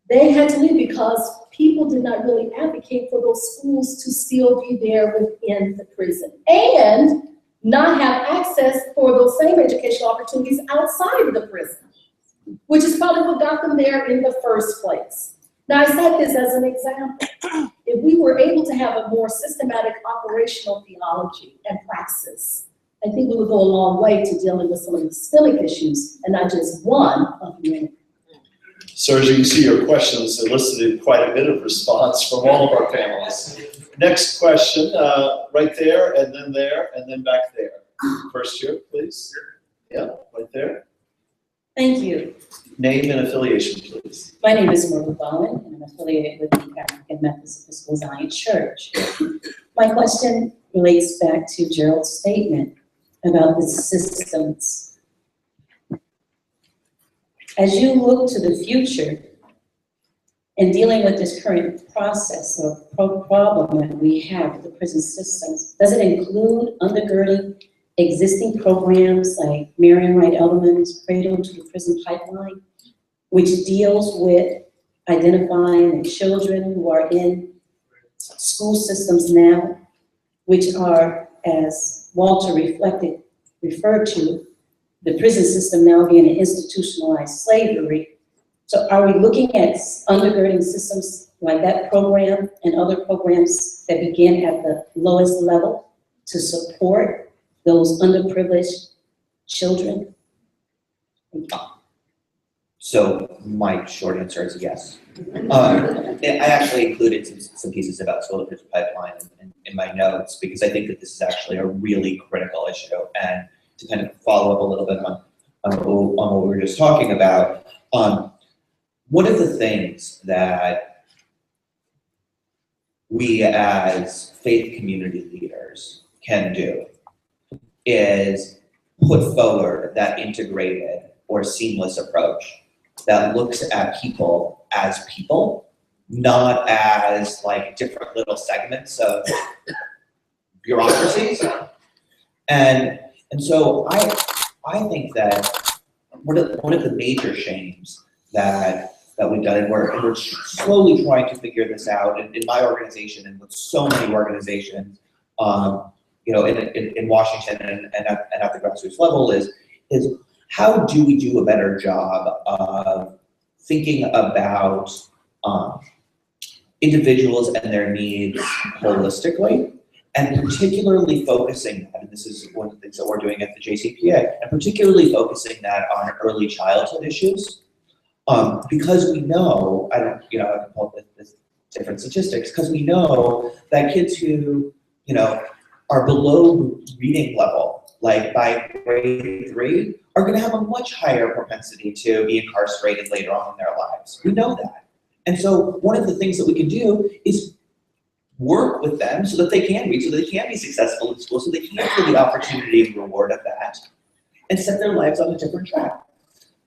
They had to leave because people did not really advocate for those schools to still be there within the prison. And not have access for those same educational opportunities outside of the prison, which is probably what got them there in the first place. Now, I cite this as an example. If we were able to have a more systematic operational theology and praxis, I think we would go a long way to dealing with some of the systemic issues and not just one of many. So as you can see, your questions elicited quite a bit of response from all of our panelists. Next question, right there, and then back there. First here, please. Yeah, right there. Thank you. Name and affiliation, please. My name is Maria Bowen, and I'm affiliated with the African Methodist Episcopal Zion Church. My question relates back to Gerald's statement about the systems. As you look to the future and dealing with this current process or problem that we have with the prison systems, does it include undergirding existing programs like Marian Wright Edelman's Cradle to the Prison Pipeline, which deals with identifying the children who are in school systems now, which are, as Walter referred to, the prison system now being an institutionalized slavery. So are we looking at undergirding systems like that program and other programs that begin at the lowest level to support those underprivileged children? So my short answer is yes. I actually included some pieces about School to Prison Pipeline in my notes because I think that this is actually a really critical issue. And to kind of follow up a little bit on what we were just talking about, one of the things that we as faith community leaders can do is put forward that integrated or seamless approach that looks at people as people, not as like different little segments of bureaucracies. And so I think that one of the major shames that we've done, and we're slowly trying to figure this out in my organization and with so many organizations, in Washington and at the grassroots level is how do we do a better job of thinking about individuals and their needs holistically, and particularly focusing that, and this is one of the things that we're doing at the JCPA, and particularly focusing that on early childhood issues, because we know, I can pull up this different statistics, because we know that kids who, are below reading level, like by grade 3, are going to have a much higher propensity to be incarcerated later on in their lives. We know that. And so one of the things that we can do is work with them so that they can read, so they can be successful in school, so they can get the opportunity and reward of that, and set their lives on a different track.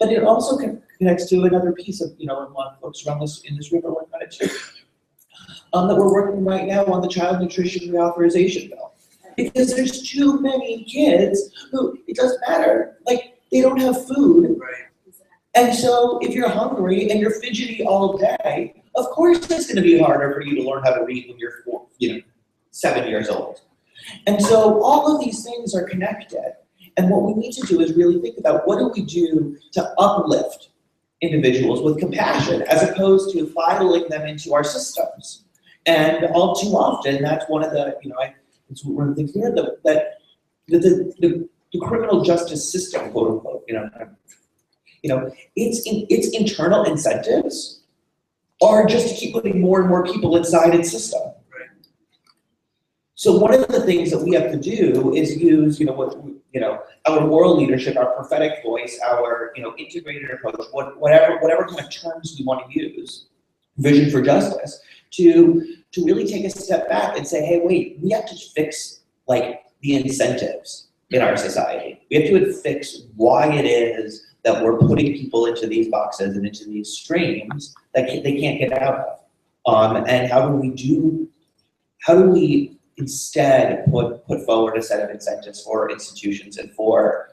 But it also connects to another piece of, a lot of folks around in this room are working on it too, that we're working right now on the child nutrition reauthorization bill. Because there's too many kids who, it doesn't matter, like they don't have food. Right. And so if you're hungry and you're fidgety all day, of course it's gonna be harder for you to learn how to read when you're 7 years old. And so all of these things are connected. And what we need to do is really think about what do we do to uplift individuals with compassion as opposed to filing them into our systems. And all too often, that's one of the, it's one of the things here that the criminal justice system, quote unquote, its internal incentives are just to keep putting more and more people inside its system. Right. So one of the things that we have to do is use, our moral leadership, our prophetic voice, our, integrated approach, whatever kind of terms we want to use, vision for justice, to really take a step back and say, hey, wait, we have to fix like the incentives in our society. We have to fix why it is that we're putting people into these boxes and into these streams that they can't get out of. And how do we instead put forward a set of incentives for institutions and for,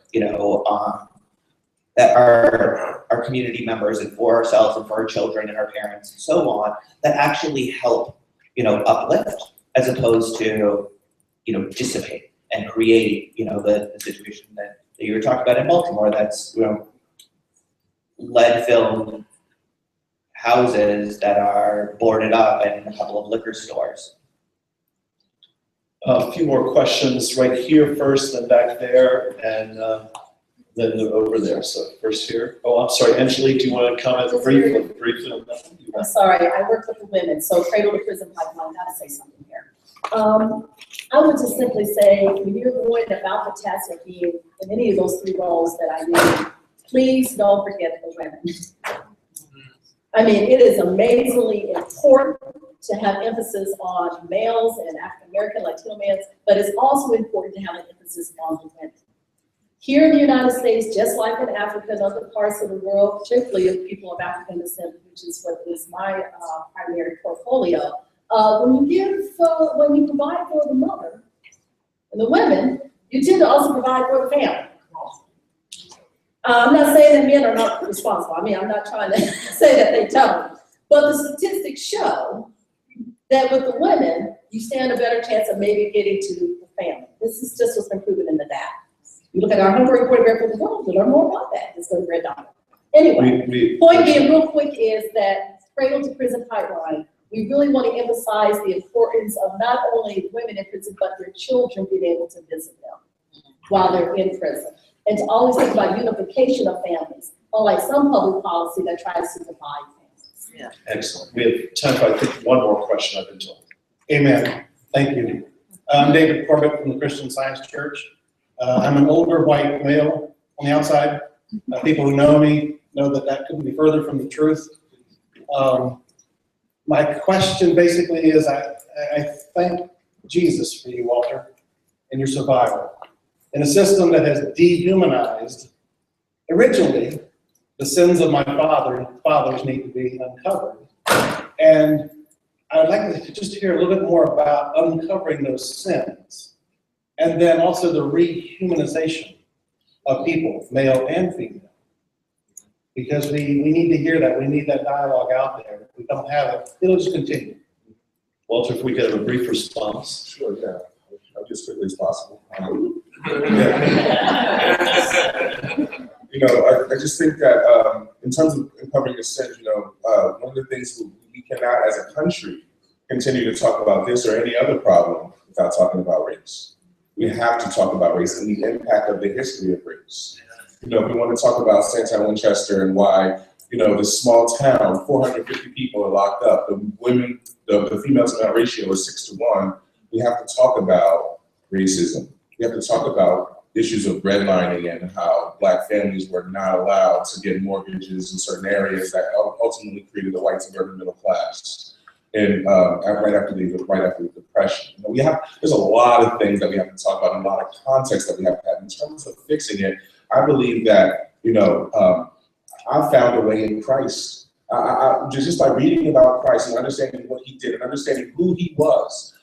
that our community members and for ourselves and for our children and our parents and so on, that actually help, uplift as opposed to, dissipate. and create, the situation that you were talking about in Baltimore, that's, lead-filled houses that are boarded up and a couple of liquor stores. A few more questions right here first, then back there, and then over there. So first here. Oh, I'm sorry, Angelique, do you want to comment Just briefly very- I'm sorry, I work with the women, so Cradle to Prison Pipeline, gotta say something here. I would just simply say, when you're going about the task of being in any of those three roles that I named, please don't forget the women. I mean, it is amazingly important to have emphasis on males and African American, Latino males, but it's also important to have an emphasis on the women. Here in the United States, just like in Africa and other parts of the world, particularly of people of African descent, which is what is my primary portfolio, when you provide for the mother and the women, you tend to also provide for the family. I'm not saying that men are not responsible. I mean, I'm not trying to say that they don't. But the statistics show that with the women, you stand a better chance of maybe getting to the family. This is just what's been proven in the data. You look at our home report for the world, you learn more about that. It's going to read down. Anyway, point being real quick is that Cradle to Prison Pipeline, we really want to emphasize the importance of not only women in prison, but their children being able to visit them while they're in prison. And to always think about unification of families, unlike some public policy that tries to divide families. Yeah. Excellent. We have time for, I think, one more question I've been told. Amen. Thank you. I'm David Corbett from the Christian Science Church. I'm an older white male on the outside. People who know me know that that couldn't be further from the truth. My question basically is, I thank Jesus for you, Walter, and your survival. In a system that has dehumanized, originally, the sins of my fathers need to be uncovered. And I would like to just hear a little bit more about uncovering those sins. And then also the rehumanization of people, male and female. Because we need to hear that. We need that dialogue out there. If we don't have it, it'll just continue. Walter, if we could have a brief response. Sure, yeah. I'll be as quickly as possible. I just think that in terms of uncovering the sins, one of the things we cannot, as a country, continue to talk about this or any other problem without talking about race. We have to talk about race and the impact of the history of race. If we want to talk about Santa Winchester and why, this small town, 450 people are locked up. The women, the female to male ratio is 6-to-1. We have to talk about racism. We have to talk about issues of redlining and how Black families were not allowed to get mortgages in certain areas that ultimately created the white suburban middle class. And right after the Depression, there's a lot of things that we have to talk about, and a lot of context that we have to have. In terms of fixing it, I believe that I found a way in Christ. Just by reading about Christ and understanding what he did and understanding who he was,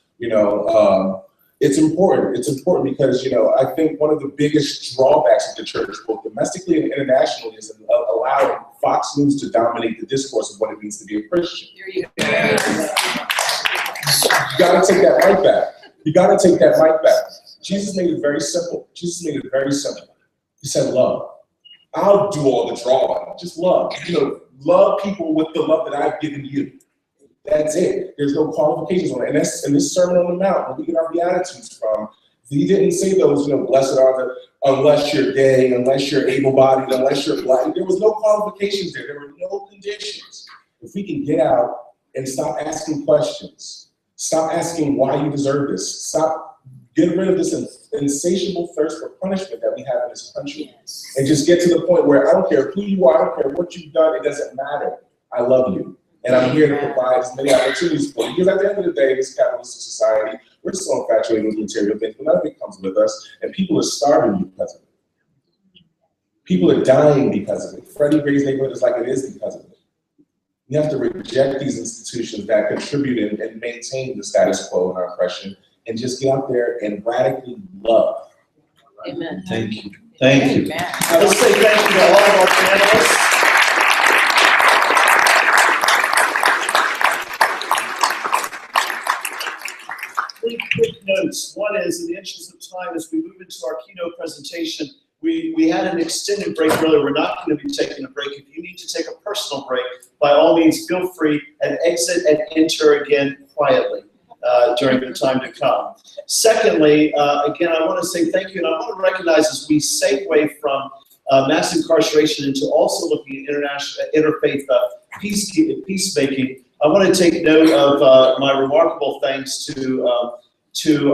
it's important. It's important because, I think one of the biggest drawbacks of the church, both domestically and internationally, is allowing Fox News to dominate the discourse of what it means to be a Christian. You gotta take that mic back. You gotta take that mic back. Jesus made it very simple. He said, love. I'll do all the drawing. Just love. Love people with the love that I've given you. That's it. There's no qualifications on it. And that's in this Sermon on the Mount, where we get our Beatitudes from. He didn't say those, blessed are the, unless you're gay, unless you're able-bodied, unless you're Black. There was no qualifications there. There were no conditions. If we can get out and stop asking questions, stop asking why you deserve this, stop getting rid of this insatiable thirst for punishment that we have in this country, and just get to the point where I don't care who you are, I don't care what you've done, it doesn't matter. I love you. And I'm here to provide as many opportunities for you. Because at the end of the day, in this capitalistic society, we're so infatuated with material things, but nothing comes with us. And people are starving because of it. People are dying because of it. Freddie Gray's neighborhood is like it is because of it. You have to reject these institutions that contribute and maintain the status quo and our oppression, and just get out there and radically love. Amen. Thank you. Thank you. Let's say thank you to all of our panelists. three quick notes. One is, in the interest of time, as we move into our keynote presentation, we had an extended break earlier. We're not going to be taking a break. If you need to take a personal break, by all means, feel free and exit and enter again quietly during the time to come. Secondly, again, I want to say thank you, and I want to recognize as we segue from mass incarceration into also looking at international interfaith peacemaking, I want to take note of my remarkable thanks to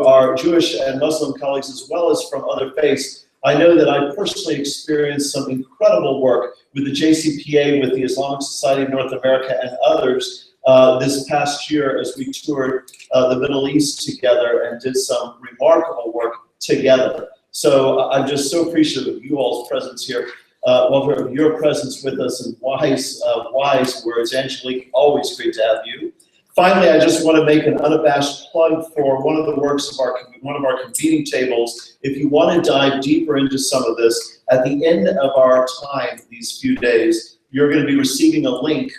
our Jewish and Muslim colleagues, as well as from other faiths. I know that I personally experienced some incredible work with the JCPA, with the Islamic Society of North America, and others this past year as we toured the Middle East together and did some remarkable work together. So I'm just so appreciative of you all's presence here. Of your presence with us, and wise words. Angelique, always great to have you. Finally, I just want to make an unabashed plug for one of the works of one of our convening tables. If you want to dive deeper into some of this, at the end of our time these few days, you're going to be receiving a link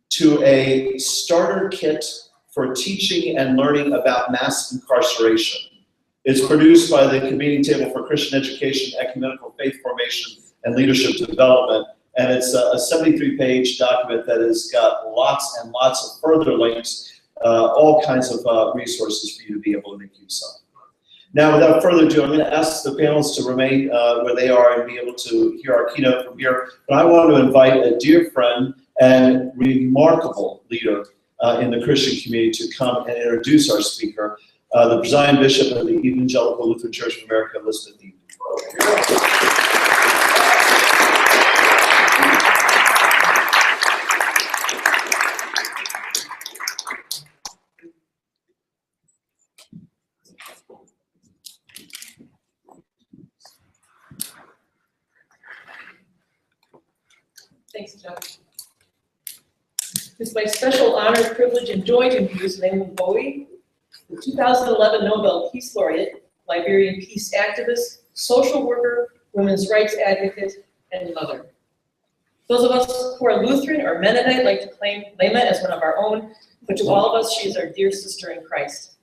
to a starter kit for teaching and learning about mass incarceration. It's produced by the Convening Table for Christian Education, Ecumenical Faith Formation, and Leadership Development. And it's a 73-page document that has got lots and lots of further links, all kinds of resources for you to be able to make use of. Now, without further ado, I'm going to ask the panelists to remain where they are and be able to hear our keynote from here. But I want to invite a dear friend and remarkable leader in the Christian community to come and introduce our speaker, the presiding bishop of the Evangelical Lutheran Church of America, Elizabeth Eden. Thanks, Joe. It's my special honor, privilege, and joy to introduce Leymah Gbowee, the 2011 Nobel Peace Laureate, Liberian peace activist, social worker, women's rights advocate, and mother. Those of us who are Lutheran or Mennonite like to claim Leymah as one of our own, but to all of us, she is our dear sister in Christ.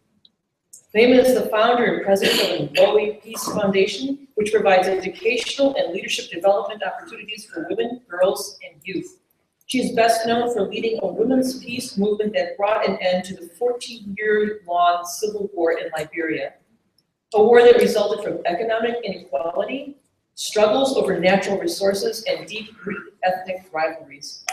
Leymah is the founder and president of the Gbowee Peace Foundation, which provides educational and leadership development opportunities for women, girls, and youth. She is best known for leading a women's peace movement that brought an end to the 14-year-long civil war in Liberia, a war that resulted from economic inequality, struggles over natural resources, and deep-rooted ethnic rivalries.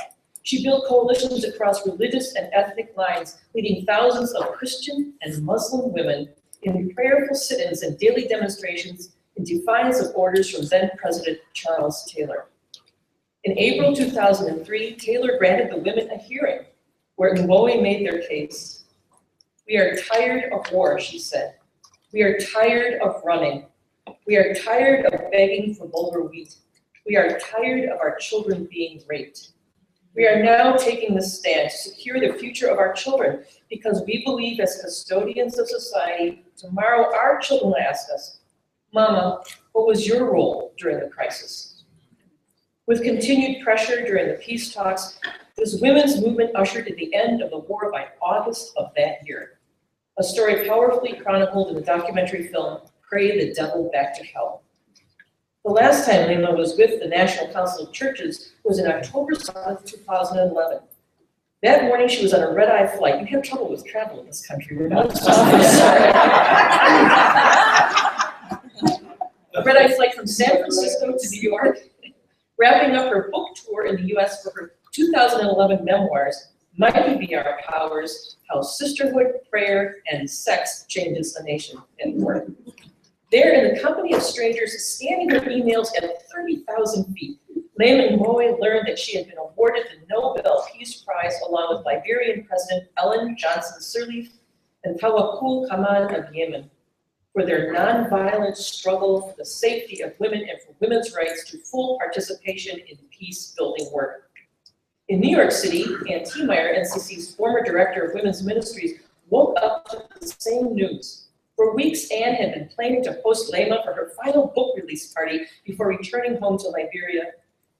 She built coalitions across religious and ethnic lines, leading thousands of Christian and Muslim women in prayerful sit-ins and daily demonstrations in defiance of orders from then-President Charles Taylor. In April 2003, Taylor granted the women a hearing where Gbowee made their case. "We are tired of war," she said. "We are tired of running. We are tired of begging for bulgur wheat. We are tired of our children being raped. We are now taking the stand to secure the future of our children because we believe as custodians of society, tomorrow our children will ask us, 'Mama, what was your role during the crisis?'" With continued pressure during the peace talks, this women's movement ushered in the end of the war by August of that year, a story powerfully chronicled in the documentary film, Pray the Devil Back to Hell. The last time Leymah was with the National Council of Churches was in October 7th, 2011. That morning, she was on a red-eye flight. You have trouble with travel in this country. We're not a red-eye flight from San Francisco to New York, wrapping up her book tour in the US for her 2011 memoirs, Mighty Be Our Powers, How Sisterhood, Prayer, and Sex Changes a Nation. There, in the company of strangers, scanning her emails at 30,000 feet, Leymah Gbowee learned that she had been awarded the Nobel Peace Prize along with Liberian President Ellen Johnson Sirleaf and Tawakkul Kamal of Yemen for their nonviolent struggle for the safety of women and for women's rights to full participation in peace-building work. In New York City, Ann Meyer, NCC's former director of women's ministries, woke up to the same news. For weeks, Ann had been planning to host Leymah for her final book release party before returning home to Liberia,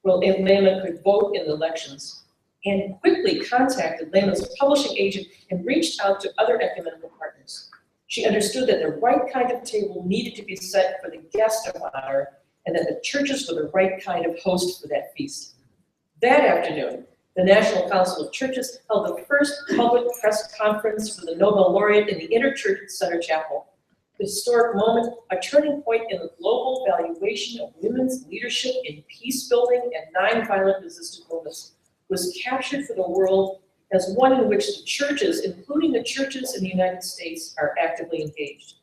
where Leymah could vote in the elections. Ann quickly contacted Leymah's publishing agent and reached out to other ecumenical partners. She understood that the right kind of table needed to be set for the guest of honor, and that the churches were the right kind of host for that feast. That afternoon, the National Council of Churches held the first public press conference for the Nobel laureate in the Interchurch Center Chapel. The historic moment, a turning point in the global valuation of women's leadership in peace building and nonviolent resistant movements, was captured for the world as one in which the churches, including the churches in the United States, are actively engaged.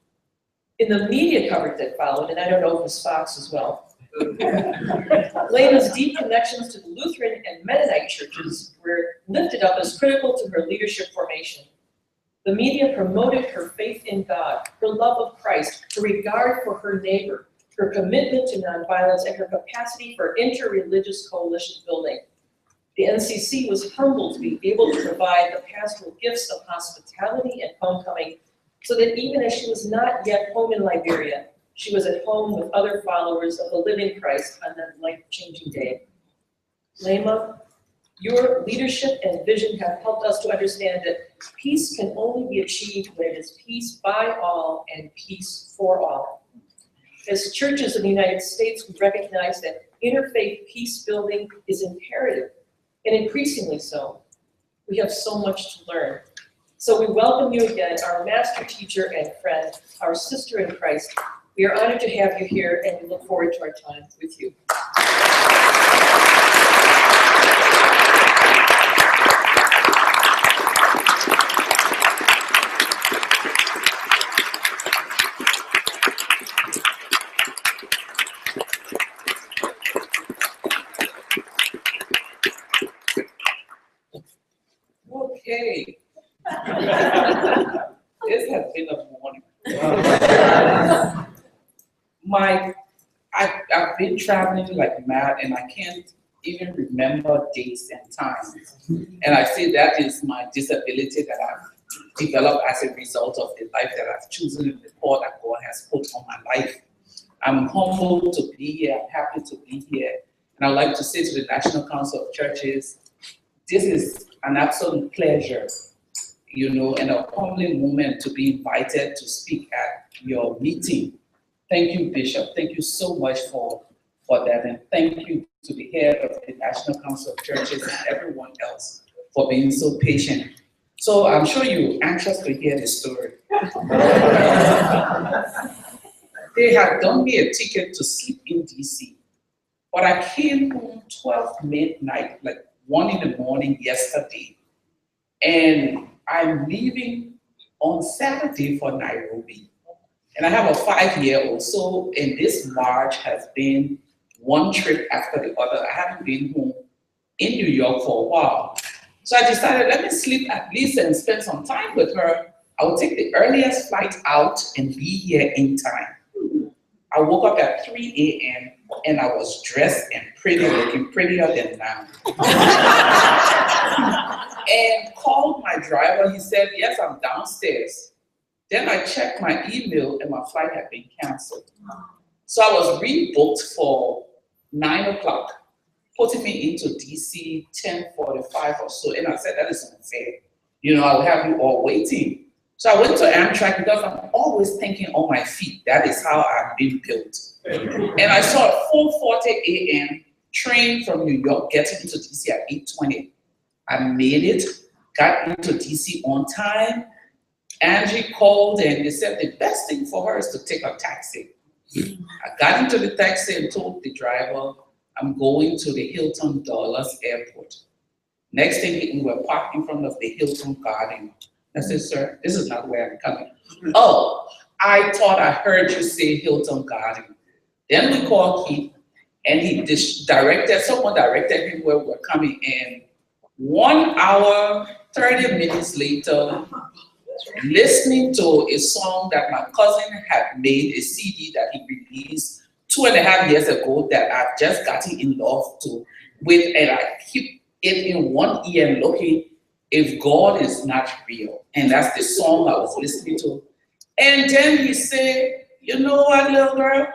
In the media coverage that followed, and I don't know if it was Fox as well, Leymah's deep connections to the Lutheran and Mennonite churches were lifted up as critical to her leadership formation. The media promoted her faith in God, her love of Christ, her regard for her neighbor, her commitment to nonviolence, and her capacity for interreligious coalition building. The NCC was humbled to be able to provide the pastoral gifts of hospitality and homecoming, so that even as she was not yet home in Liberia, she was at home with other followers of the living Christ on that life-changing day. Leymah, your leadership and vision have helped us to understand that peace can only be achieved when it is peace by all and peace for all. As churches in the United States, we recognize that interfaith peace building is imperative, and increasingly so. We have so much to learn. So we welcome you again, our master teacher and friend, our sister in Christ. We are honored to have you here, and we look forward to our time with you. Okay. This has been a morning. I've been traveling like mad, and I can't even remember dates and times. And I say that is my disability that I've developed as a result of the life that I've chosen and the call that God has put on my life. I'm humbled to be here. I'm happy to be here. And I'd like to say to the National Council of Churches, this is an absolute pleasure, and a humbling moment to be invited to speak at your meeting. Thank you, Bishop. Thank you so much for that. And thank you to the head of the National Council of Churches and everyone else for being so patient. So I'm sure you're anxious to hear the story. They had done me a ticket to sleep in DC, but I came home 12 midnight, like 1 in the morning yesterday. And I'm leaving on Saturday for Nairobi. And I have a 5-year-old, so in this March has been one trip after the other. I haven't been home in New York for a while. So I decided, let me sleep at least and spend some time with her. I will take the earliest flight out and be here in time. I woke up at 3 a.m. and I was dressed and pretty, looking prettier than now. And called my driver. He said, yes, I'm downstairs. Then I checked my email and my flight had been canceled. So I was rebooked for 9 o'clock, putting me into DC 10:45 or so. And I said, that is unfair. I'll have you all waiting. So I went to Amtrak because I'm always thinking on my feet. That is how I've been built. And I saw a 4:40 a.m. train from New York getting into DC at 8:20. I made it, got into DC on time. Angie called and they said the best thing for her is to take a taxi. I got into the taxi and told the driver, I'm going to the Hilton Dulles Airport. Next thing, we were parked in front of the Hilton Garden. I said, sir, this is not where I'm coming. Oh, I thought I heard you say Hilton Garden. Then we called Keith, and someone directed him where we were coming in. 1 hour, 30 minutes later, listening to a song that my cousin had made, a CD that he released 2.5 years ago that I've just gotten in love with, and I keep it in one ear and looking, if God is not real. And that's the song I was listening to. And then he said, you know what, little girl?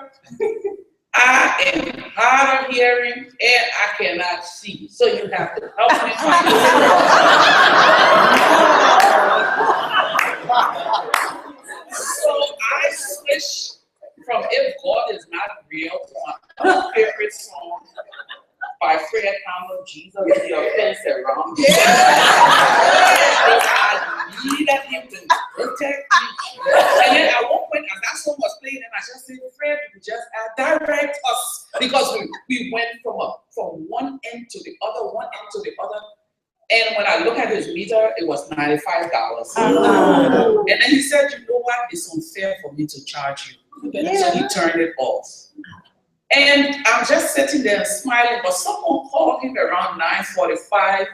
I am hard of hearing and I cannot see. So you have to help me find from If God Is Not Real to my favorite song by Fred Hammond, Jesus, Your Fence Around Me. I needed him to protect me. And then at one point, as that song was playing, and I just said, Fred, you just direct us. Because we went from one end to the other, one end to the other. And when I look at his meter, it was $95. And then he said, you know what? It's unfair for me to charge you. So he turned it off. And I'm just sitting there smiling, but someone called him around 9:45.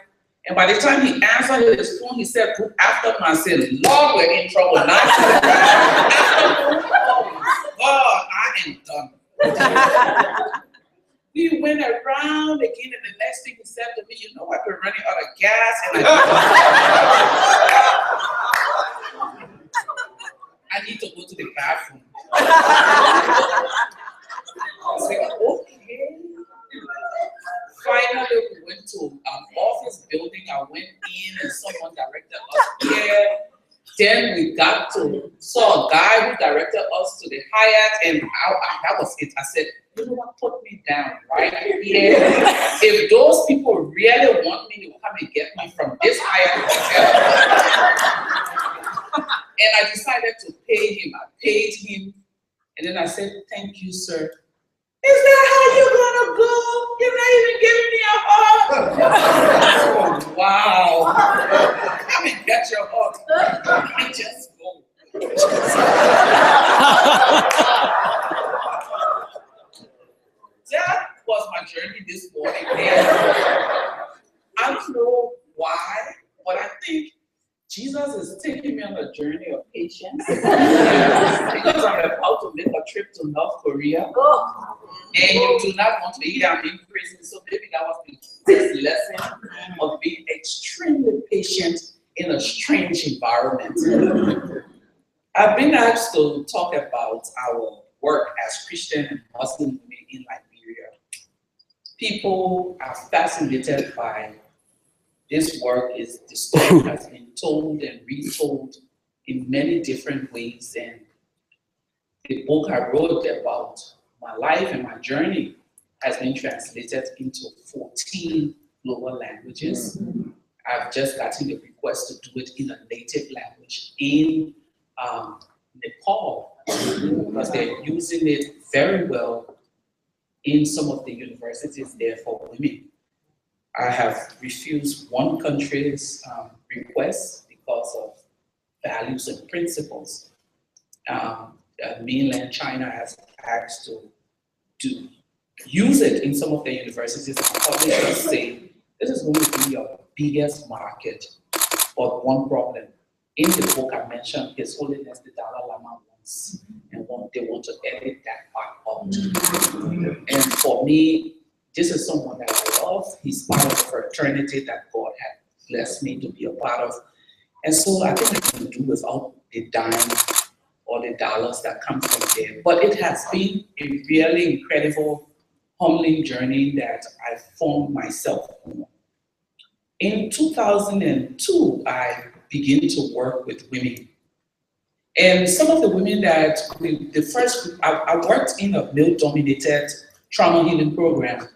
And by the time he answered his phone, he said, "Who after me?" I said, Lord, we're in trouble. 9:45. God, I am done. We went around again, and the next thing he said to me, you know what, we're running out of gas. And I need to go to the bathroom. I said, okay. Finally, we went to an office building. I went in and someone directed us there. Then we saw a guy who directed us to the Hyatt, and that was it. I said, you know what, put me down right here. If those people really want me to come and get me from this Hyatt hotel. And I decided to pay him. I paid him. And then I said, thank you, sir. Is that how you're gonna go? You're not even giving me a hug. Oh, wow. Come and get your hug. And just go. That was my journey this morning. I don't know why, but I think Jesus is taking me on a journey of patience because I'm about to make a trip to North Korea. And you do not want to eat out in prison, so maybe that was the first lesson of being extremely patient in a strange environment. I've been asked to talk about our work as Christian and Muslim women in Liberia. People are fascinated by this work. The story has been told and retold in many different ways, and the book I wrote about my life and my journey has been translated into 14 global languages. I've just gotten the request to do it in a native language in Nepal, because they're using it very well in some of the universities there for women. I have refused one country's request because of values and principles. Mainland China has asked to use it in some of their universities, and publishers say this is going to be your biggest market. But one problem, in the book I mentioned His Holiness the Dalai Lama once, and they want to edit that part out. And for me, this is someone that I love. He's part of the fraternity that God had blessed me to be a part of. And so I think I can do without the dime or the dollars that come from there. But it has been a really incredible, humbling journey that I found myself on. In 2002, I began to work with women. And some of the women that, I worked in a male-dominated trauma healing program,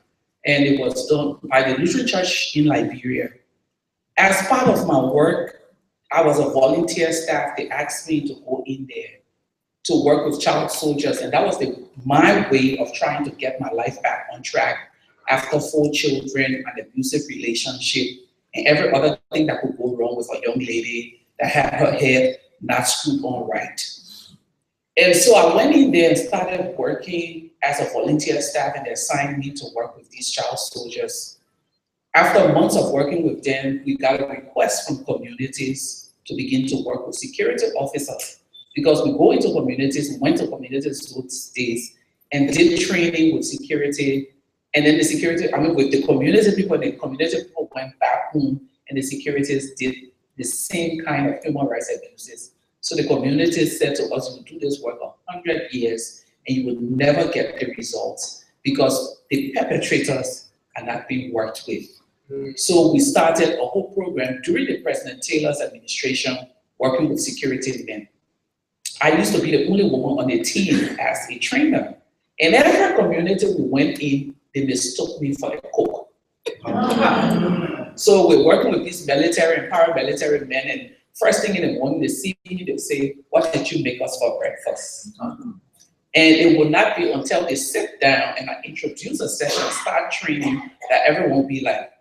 and it was done by the Lutheran Church in Liberia. As part of my work, I was a volunteer staff. They asked me to go in there to work with child soldiers, and that was my way of trying to get my life back on track after 4 children, an abusive relationship, and every other thing that could go wrong with a young lady that had her head not screwed on right. And so I went in there and started working as a volunteer staff, and they assigned me to work with these child soldiers. After months of working with them, we got a request from communities to begin to work with security officers, because we go into communities, we went to communities those days and did training with security, and then with the community people, and the community people went back home, and the securities did the same kind of human rights abuses. So the community said to us, we'll do this work 100 years, and you will never get the results because the perpetrators are not being worked with. So we started a whole program during the President Taylor's administration, working with security men. I used to be the only woman on the team as a trainer. And every community we went in, they mistook me for a cook. So we're working with these military and paramilitary men, and first thing in the morning, they see me, they say, what did you make us for breakfast? And it will not be until they sit down and I introduce a session, start training, that everyone will be like,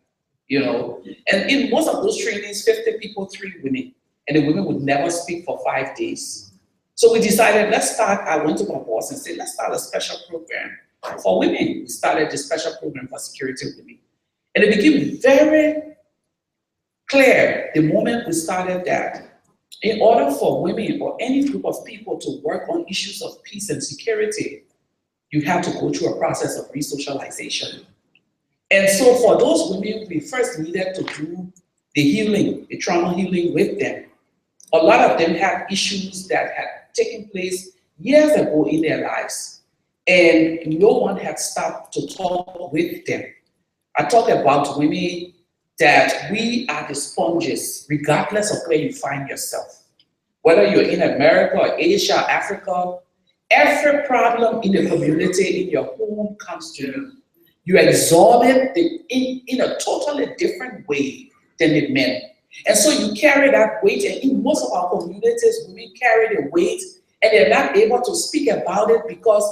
you know. And in most of those trainings, 50 people, 3 women, and the women would never speak for 5 days. So we decided, I went to my boss and said, let's start a special program for women. We started this special program for security women. And it became very clear the moment we started that in order for women or any group of people to work on issues of peace and security, you have to go through a process of re-socialization. And so for those women, we first needed to do the healing, the trauma healing with them. A lot of them had issues that had taken place years ago in their lives, and no one had stopped to talk with them. I talk about women that we are the sponges, regardless of where you find yourself. Whether you're in America or Asia, Africa, every problem in the community, in your home comes to you. You absorb it in a totally different way than the men. And so you carry that weight, and in most of our communities, women carry the weight, and they're not able to speak about it because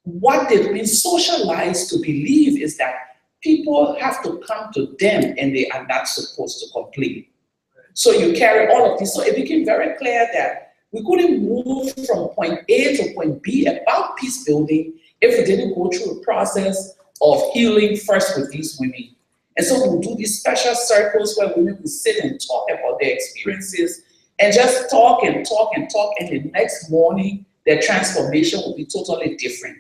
what they've been socialized to believe is that people have to come to them and they are not supposed to complain. So you carry all of this. So it became very clear that we couldn't move from point A to point B about peace building if we didn't go through a process of healing first with these women. And so we'll do these special circles where women will sit and talk about their experiences and just talk and talk and talk, and the next morning their transformation will be totally different.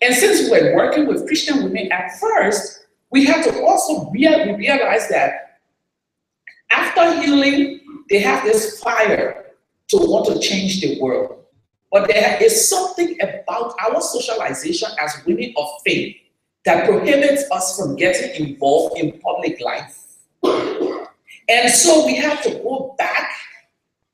And since we were working with Christian women at first, we had to also realize that after healing, they have this fire to want to change the world. But there is something about our socialization as women of faith that prohibits us from getting involved in public life. And so we have to go back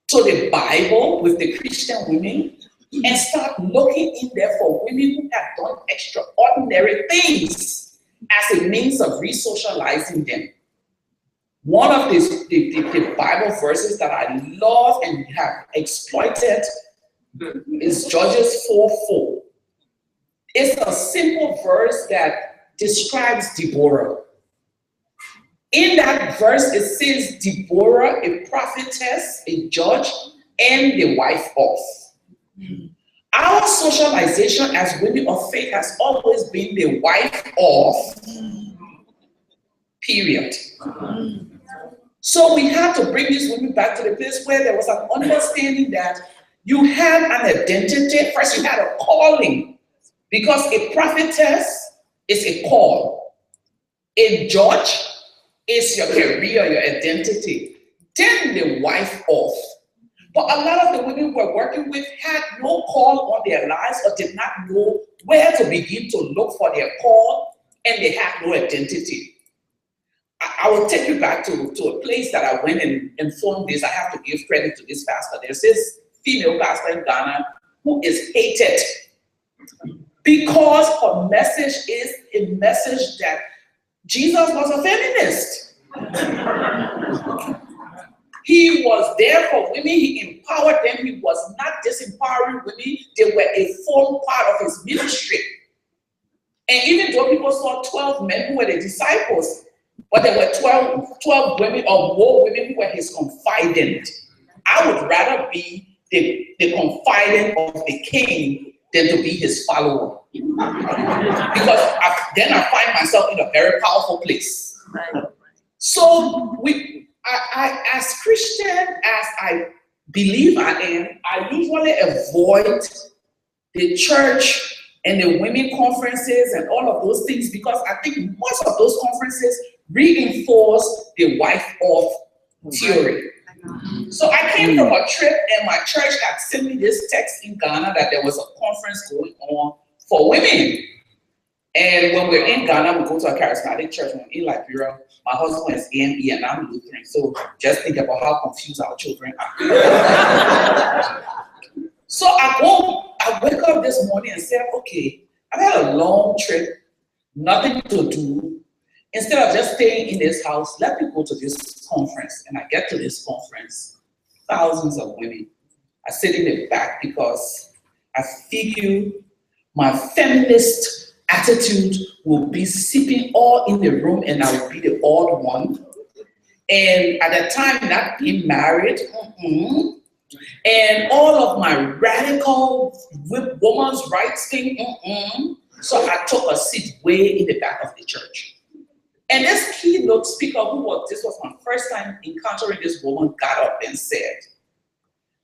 to the Bible with the Christian women and start looking in there for women who have done extraordinary things as a means of re-socializing them. One of the Bible verses that I love and have exploited is Judges 4:4. It's a simple verse that describes Deborah. In that verse, it says Deborah, a prophetess, a judge, and the wife of. Our socialization as women of faith has always been the wife of, period. So we have to bring these women back to the place where there was an understanding that you had an identity. First, you had a calling, because a prophetess is a call. A judge is your career, your identity. Then the wife of. But a lot of the women we're working with had no call on their lives or did not know where to begin to look for their call, and they had no identity. I will take you back to a place that I went and informed this. I have to give credit to this pastor. There's this female pastor in Ghana who is hated because her message is a message that Jesus was a feminist. He was there for women, he empowered them, he was not disempowering women, they were a full part of his ministry. And even though people saw 12 men who were the disciples, but there were 12 women or more women who were his confidant. I would rather be the confidant of the king than to be his follower. Because then I find myself in a very powerful place. So I, as Christian as I believe I am, I usually avoid the church and the women conferences and all of those things because I think most of those conferences reinforce the wife of theory. So I came from a trip and my church had sent me this text in Ghana that there was a conference going on for women. And when we're in Ghana, we go to a charismatic church. When in Liberia, my husband is AME and I'm Lutheran. So just think about how confused our children are. So I wake up this morning and say, okay, I've had a long trip, nothing to do. Instead of just staying in this house, let me go to this conference. And I get to this conference, thousands of women. I sit in the back because I figure my feminist attitude will be seeping all in the room and I will be the odd one. And at the time, not being married, and all of my radical women's rights thing, so I took a seat way in the back of the church. And this keynote speaker, this was my first time encountering this woman, got up and said,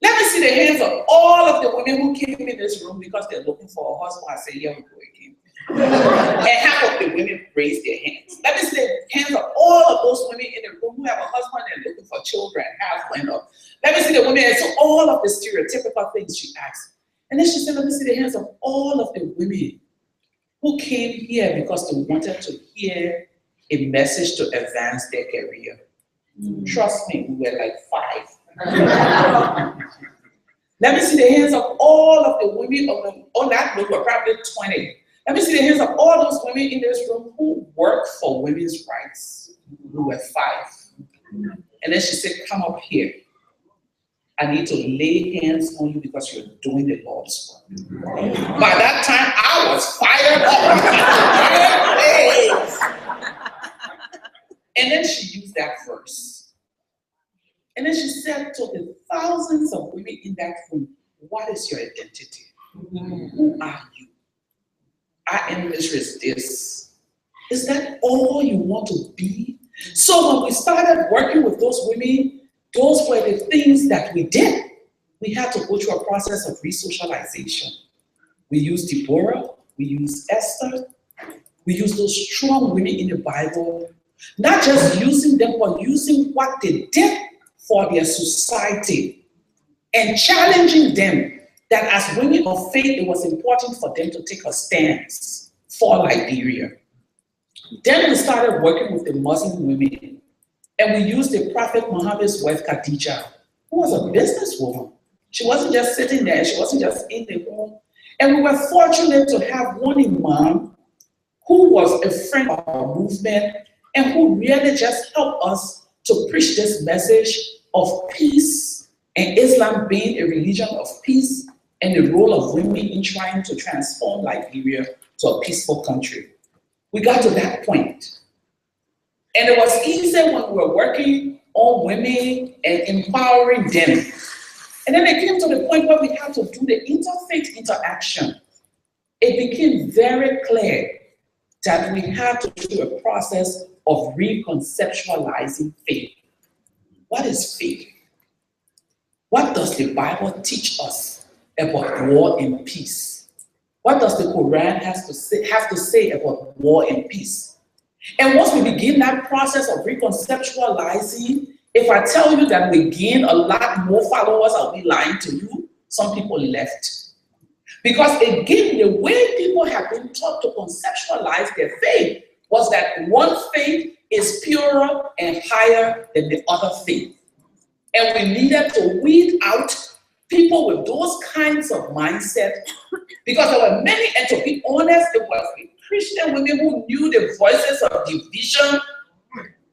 let me see the hands of all of the women who came in this room because they're looking for a husband. I said, here we go again. And half of the women raised their hands. Let me see the hands of all of those women in the room who have a husband and looking for children. Half went up. Let me see the women. And so all of the stereotypical things she asked. And then she said, let me see the hands of all of the women who came here because they wanted to hear a message to advance their career. Trust me, we were like 5. Let me see the hands of all of the women on that group, were probably 20. Let me see the hands of all those women in this room who work for women's rights. We were 5. And then she said, come up here. I need to lay hands on you because you're doing the Lord's work. By that time, I was fired up. And then she used that verse. And then she said to the thousands of women in that room, what is your identity? Who are you? Our ministry is this. Is that all you want to be? So when we started working with those women, those were the things that we did. We had to go through a process of resocialization. We used Deborah, we used Esther, we used those strong women in the Bible, not just using them, but using what they did for their society and challenging them that as women of faith, it was important for them to take a stance for Liberia. Then we started working with the Muslim women, and we used the Prophet Muhammad's wife, Khadija, who was a businesswoman. She wasn't just sitting there, she wasn't just in the home. And we were fortunate to have one imam who was a friend of our movement and who really just helped us to preach this message of peace and Islam being a religion of peace and the role of women in trying to transform Liberia to a peaceful country. We got to that point. And it was easier when we were working on women and empowering them. And then it came to the point where we had to do the interfaith interaction. It became very clear that we had to do a process of reconceptualizing faith. What is faith? What does the Bible teach us about war and peace? What does the Quran have to say about war and peace? And once we begin that process of reconceptualizing, if I tell you that we gain a lot more followers, I'll be lying to you. Some people left. Because again, the way people have been taught to conceptualize their faith was that one faith is purer and higher than the other faith. And we needed to weed out people with those kinds of mindset because there were many, and to be honest, it was Christian women who knew the voices of division.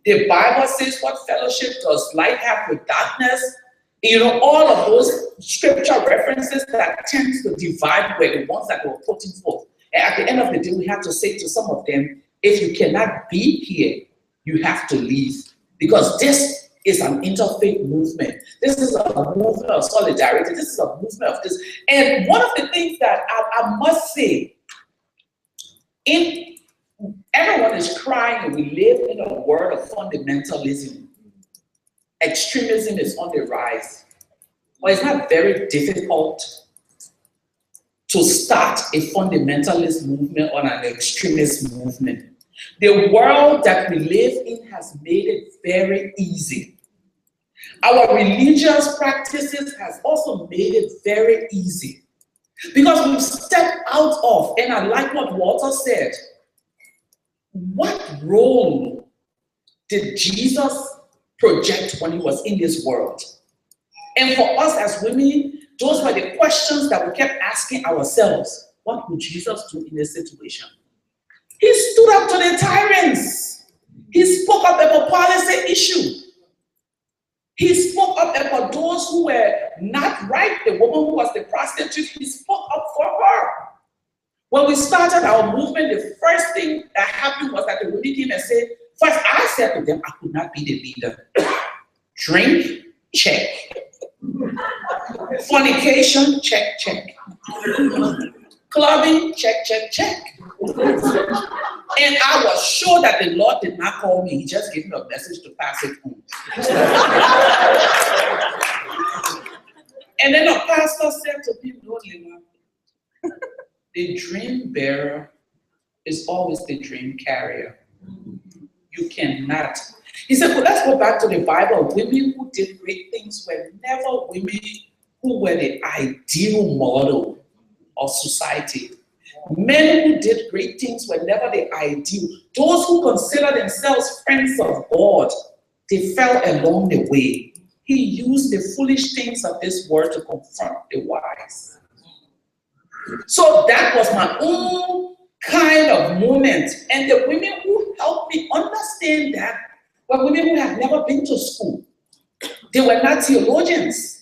The Bible says, what fellowship does light have with darkness? You know, all of those scripture references that tend to divide were the ones that were putting forth. And at the end of the day, we have to say to some of them, if you cannot be here, you have to leave. Because this is an interfaith movement. This is a movement of solidarity. This is a movement of this. And one of the things that I must say, everyone is crying and we live in a world of fundamentalism. Extremism is on the rise. But it's not very difficult to start a fundamentalist movement or an extremist movement. The world that we live in has made it very easy. Our religious practices has also made it very easy. Because we've stepped out of, and I like what Walter said, what role did Jesus project when he was in this world? And for us as women, Those were the questions that we kept asking ourselves. What would Jesus do in this situation? He stood up to the tyrants. He spoke up about policy issue. He spoke up about those who were not right, the woman who was the prostitute. He spoke up for her. When we started our movement, the first thing that happened was that the women came and said, first I said to them, I could not be the leader. Drink, check. Fornication, check, check. Clubbing, check, check, check. And I was sure that the Lord did not call me. He just gave me a message to pass it on. And then the pastor said to me, no, Leymah, the dream bearer is always the dream carrier. You cannot. He said, well, let's go back to the Bible. Women who did great things were never women who were the ideal model of society. Men who did great things were never the ideal. Those who consider themselves friends of God, they fell along the way. He used the foolish things of this world to confront the wise. So that was my own kind of moment. And the women who helped me understand that were women who had never been to school. They were not theologians.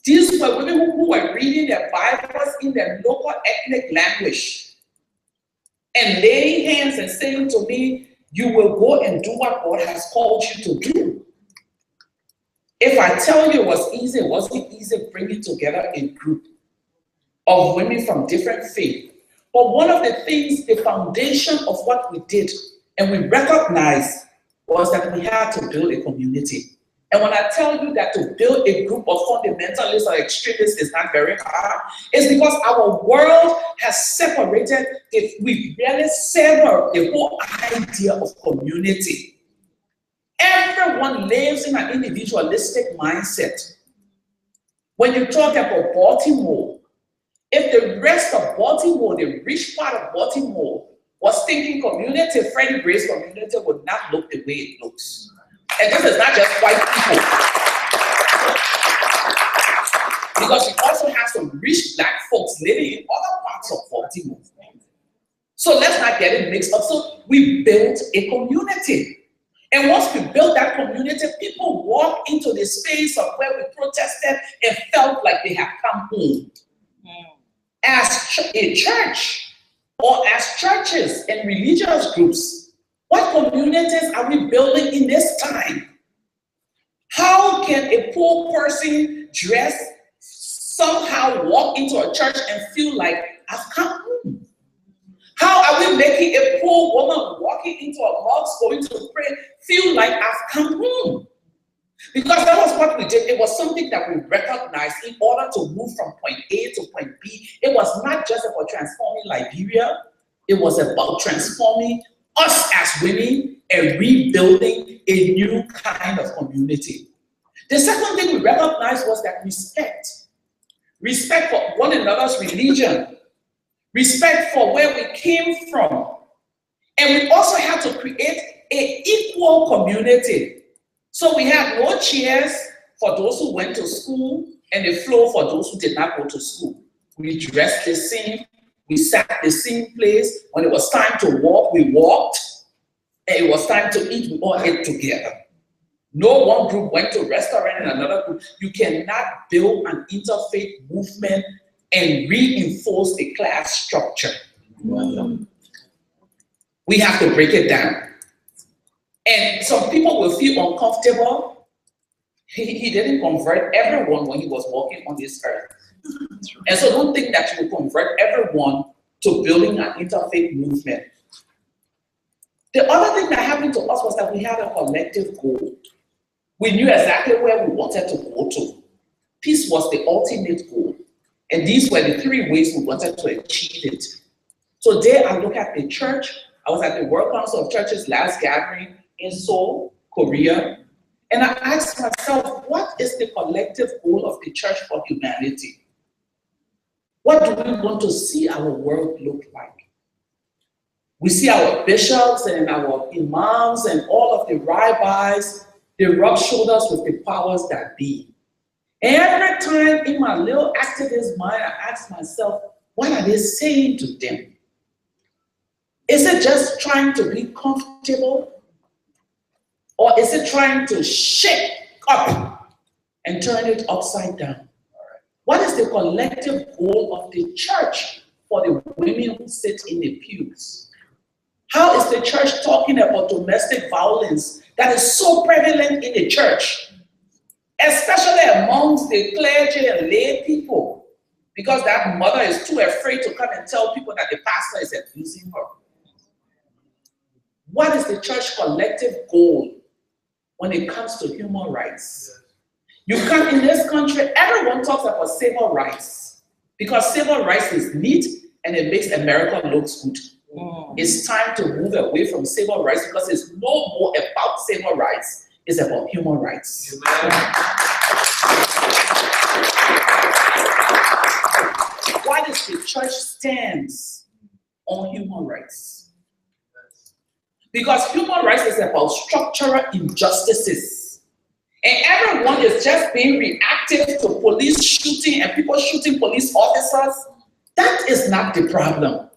These were women who were reading their Bibles in their local ethnic language and laying hands and saying to me, you will go and do what God has called you to do. If I tell you it was easy, it wasn't easy bringing together a group of women from different faiths. But one of the things, the foundation of what we did, and we recognized, was that we had to build a community. And when I tell you that to build a group of fundamentalists or extremists is not very hard, it's because our world has separated, we really severed the whole idea of community. Everyone lives in an individualistic mindset. When you talk about Baltimore, if the rest of Baltimore, the rich part of Baltimore, was thinking community, Freddie Gray's community would not look the way it looks. And this is not just white people. Because we also have some rich black folks living in other parts of Baltimore. So let's not get it mixed up. So we built a community. And once we built that community, people walked into the space of where we protested and felt like they had come home. As a church, or as churches and religious groups, what communities are we building in this time? How can a poor person dress, somehow walk into a church and feel like, I've come home? How are we making a poor woman walking into a mosque going to pray feel like I've come home? Because that was what we did. It was something that we recognized in order to move from point A to point B. It was not just about transforming Liberia. It was about transforming us as women and rebuilding a new kind of community. The second thing we recognized was that respect. Respect for one another's religion. Respect for where we came from. And we also had to create an equal community. So we had no chairs for those who went to school and a floor for those who did not go to school. We dressed the same. We sat the same place. When it was time to walk, we walked. And it was time to eat, we all ate together. No one group went to a restaurant and another group. You cannot build an interfaith movement and reinforce a class structure. We have to break it down. And some people will feel uncomfortable. He didn't convert everyone when he was walking on this earth. And so don't think that you will convert everyone to building an interfaith movement. The other thing that happened to us was that we had a collective goal. We knew exactly where we wanted to go to. Peace was the ultimate goal. And these were the three ways we wanted to achieve it. So there I look at the church. I was at the World Council of Churches last gathering in Seoul, Korea. And I asked myself, what is the collective goal of the church for humanity? What do we want to see our world look like? We see our bishops and our imams and all of the rabbis, they rub shoulders with the powers that be. Every time in my little activist mind, I ask myself, what are they saying to them? Is it just trying to be comfortable? Or is it trying to shake up and turn it upside down? What is the collective goal of the church for the women who sit in the pews? How is the church talking about domestic violence that is so prevalent in the church, especially amongst the clergy and lay people, because that mother is too afraid to come and tell people that the pastor is abusing her? What is the church collective goal when it comes to human rights? You come in this country, everyone talks about civil rights because civil rights is neat and it makes America look good. It's time to move away from civil rights because it's no more about civil rights, it's about human rights. What is the church stance on human rights? Because human rights is about structural injustices. And everyone is just being reactive to police shooting and people shooting police officers. That is not the problem.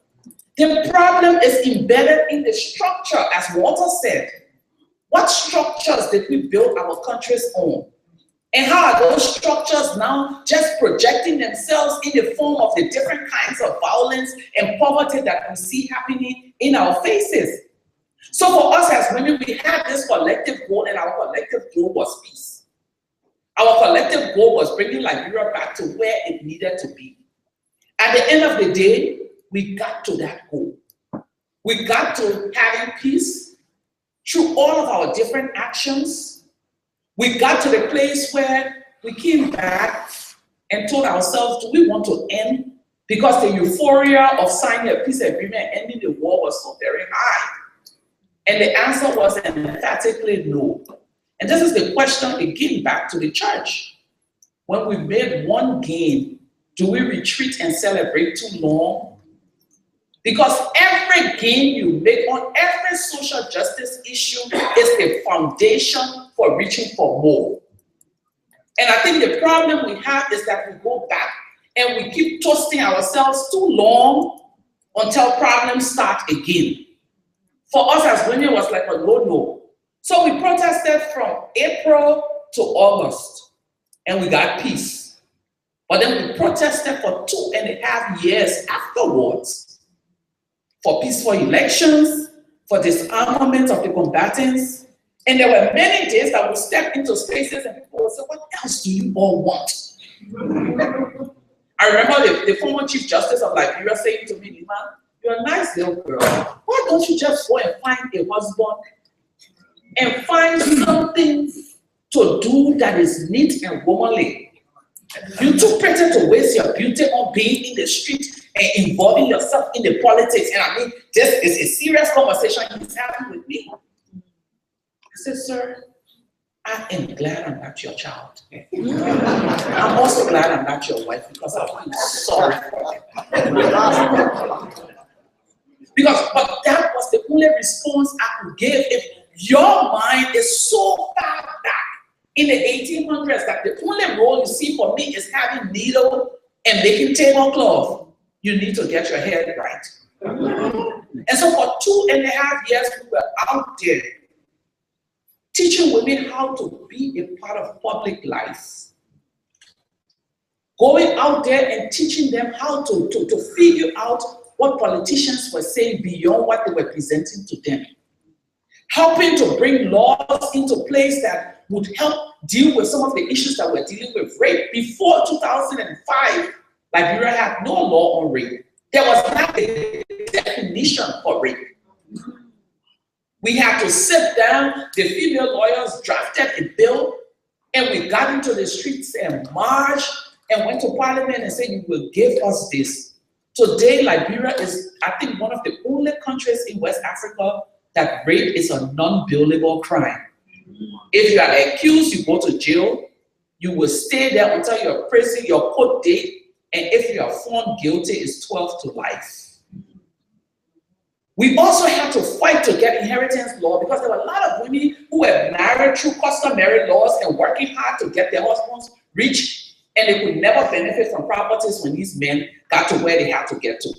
The problem is embedded in the structure, as Walter said. What structures did we build our countries on? And how are those structures now just projecting themselves in the form of the different kinds of violence and poverty that we see happening in our faces? So for us as women, we had this collective goal, and our collective goal was peace. Our collective goal was bringing Liberia back to where it needed to be. At the end of the day, we got to that goal. We got to having peace through all of our different actions. We got to the place where we came back and told ourselves, do we want to end? Because the euphoria of signing a peace agreement and ending the war was so very high. And the answer was emphatically no. And this is the question again back to the church. When we made one gain, do we retreat and celebrate too long? Because every gain you make on every social justice issue is the foundation for reaching for more. And I think the problem we have is that we go back and we keep toasting ourselves too long until problems start again. For us as women, it was like a no-no. So we protested from April to August, and we got peace. But then we protested for 2.5 years afterwards for peaceful elections, for disarmament of the combatants. And there were many days that we stepped into spaces and people would say, what else do you all want? I remember the former Chief Justice of Liberia saying to me, Leymah, you're a nice little girl. Why don't you just go and find a husband and find something to do that is neat and womanly? You're too pretty to waste your beauty on being in the street and involving yourself in the politics. And I mean, this is a serious conversation he's having with me. I said, sir, I am glad I'm not your child. I'm also glad I'm not your wife because I'm sorry for it. But that was the only response I could give. If your mind is so far back in the 1800s that the only role you see for me is having needle and making tablecloth, you need to get your head right. And so for 2.5 years, we were out there teaching women how to be a part of public life. Going out there and teaching them how to figure out what politicians were saying beyond what they were presenting to them. Helping to bring laws into place that would help deal with some of the issues that we're dealing with. Rape. Before 2005, Liberia had no law on rape. There was not a definition for rape. We had to sit down, the female lawyers drafted a bill, and we got into the streets and marched and went to parliament and said, you will give us this. Today, Liberia is, I think, one of the only countries in West Africa that rape is a non-billable crime. If you are accused, you go to jail. You will stay there until your prison, your court date, and if you are found guilty, it's 12 to life. We also had to fight to get inheritance law because there were a lot of women who were married through customary laws and working hard to get their husbands rich, and they could never benefit from properties when these men got to where they had to get to.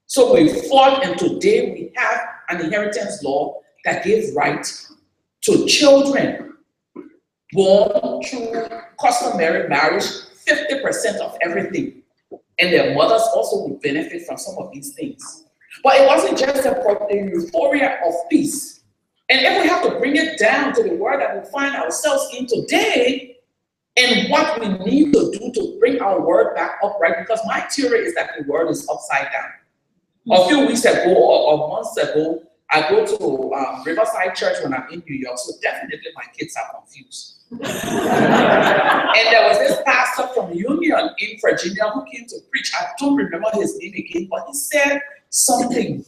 So we fought, and today we have an inheritance law that gives right to children born through customary marriage, 50% of everything. And their mothers also would benefit from some of these things. But it wasn't just a euphoria of peace. And if we have to bring it down to the world that we find ourselves in today, and what we need to do to bring our world back upright, because my theory is that the world is upside down. A few weeks ago or months ago, I go to Riverside Church when I'm in New York, so definitely my kids are confused. And there was this pastor from Union in Virginia who came to preach. I don't remember his name again, but he said something,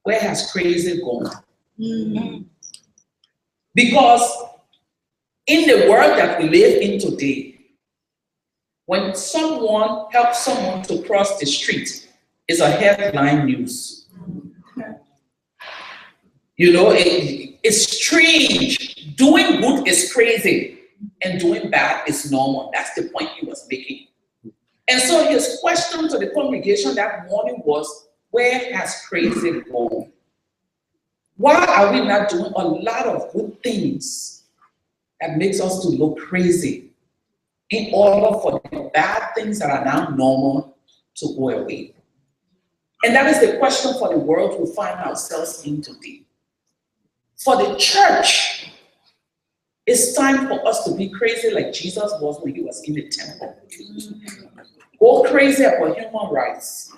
where has crazy gone? Mm-hmm. Because in the world that we live in today, when someone helps someone to cross the street, it's a headline news. You know, it's strange. Doing good is crazy, and doing bad is normal. That's the point he was making. And so his question to the congregation that morning was, where has crazy gone? Why are we not doing a lot of good things that makes us to look crazy in order for the bad things that are now normal to go away? And that is the question for the world we find ourselves in today. For the church, it's time for us to be crazy like Jesus was when he was in the temple. Go crazy about human rights.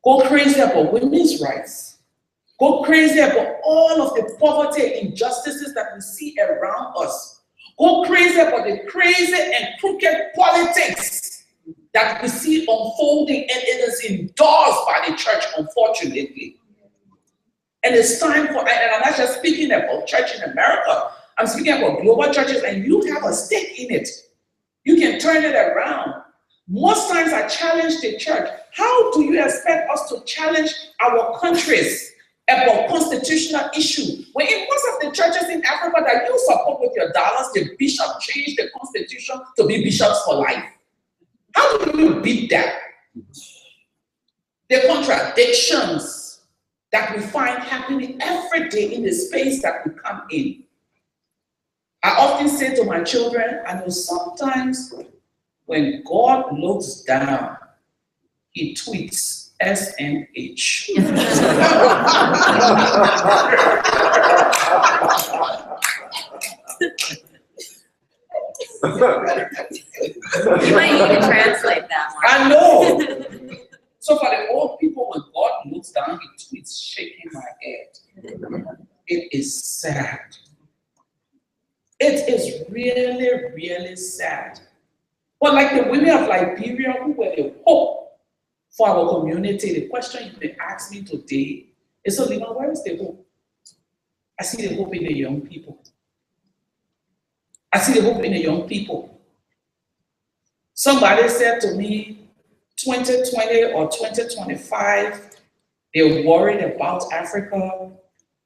Go crazy about women's rights. Go crazy about all of the poverty and injustices that we see around us. Go crazy about the crazy and crooked politics that we see unfolding, and it is endorsed by the church, unfortunately. And it's time for, and I'm not just speaking about church in America, I'm speaking about global churches, and you have a stake in it. You can turn it around. Most times I challenge the church. How do you expect us to challenge our countries about constitutional issue when in most of the churches in Africa that you support with your dollars, the bishop changed the constitution to be bishops for life? How do you beat that? The contradictions that we find happening every day in the space that we come in. I often say to my children, I know sometimes when God looks down, he tweets SMH. You might need to translate that one. I know. So for the old people, when God looks down, he tweets, shaking my head. It is sad. It is really, really sad. But like the women of Liberia who were the hope for our community, the question you may ask me today is, so Leymah, where is the hope? I see the hope in the young people. I see the hope in the young people. Somebody said to me, 2020 or 2025, they're worried about Africa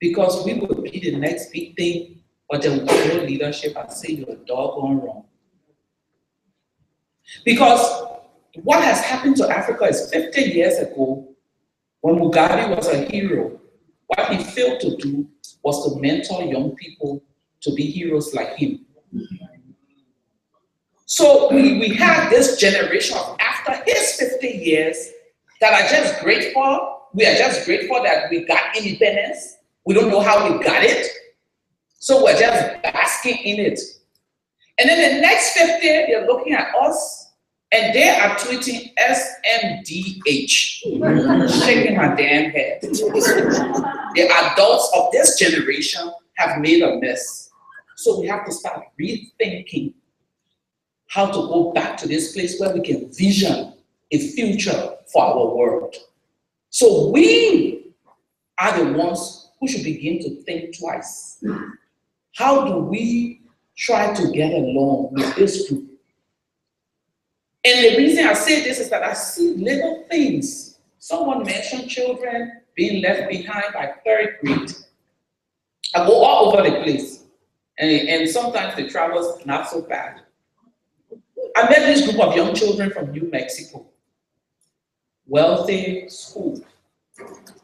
because we will be the next big thing, but there will be no leadership. I say you're doggone wrong. Because what has happened to Africa is 50 years ago, when Mugabe was a hero, what he failed to do was to mentor young people to be heroes like him. So we have this generation of after his 50 years that are just grateful. We are just grateful that we got independence. We don't know how we got it. So we're just basking in it. And then the next 50, they're looking at us and they are tweeting SMDH, shaking my damn head. The adults of this generation have made a mess. So we have to start rethinking how to go back to this place where we can vision a future for our world. So we are the ones who should begin to think twice. How do we try to get along with this group? And the reason I say this is that I see little things. Someone mentioned children being left behind by third grade. I go all over the place. And sometimes the travel's not so bad. I met this group of young children from New Mexico, wealthy school,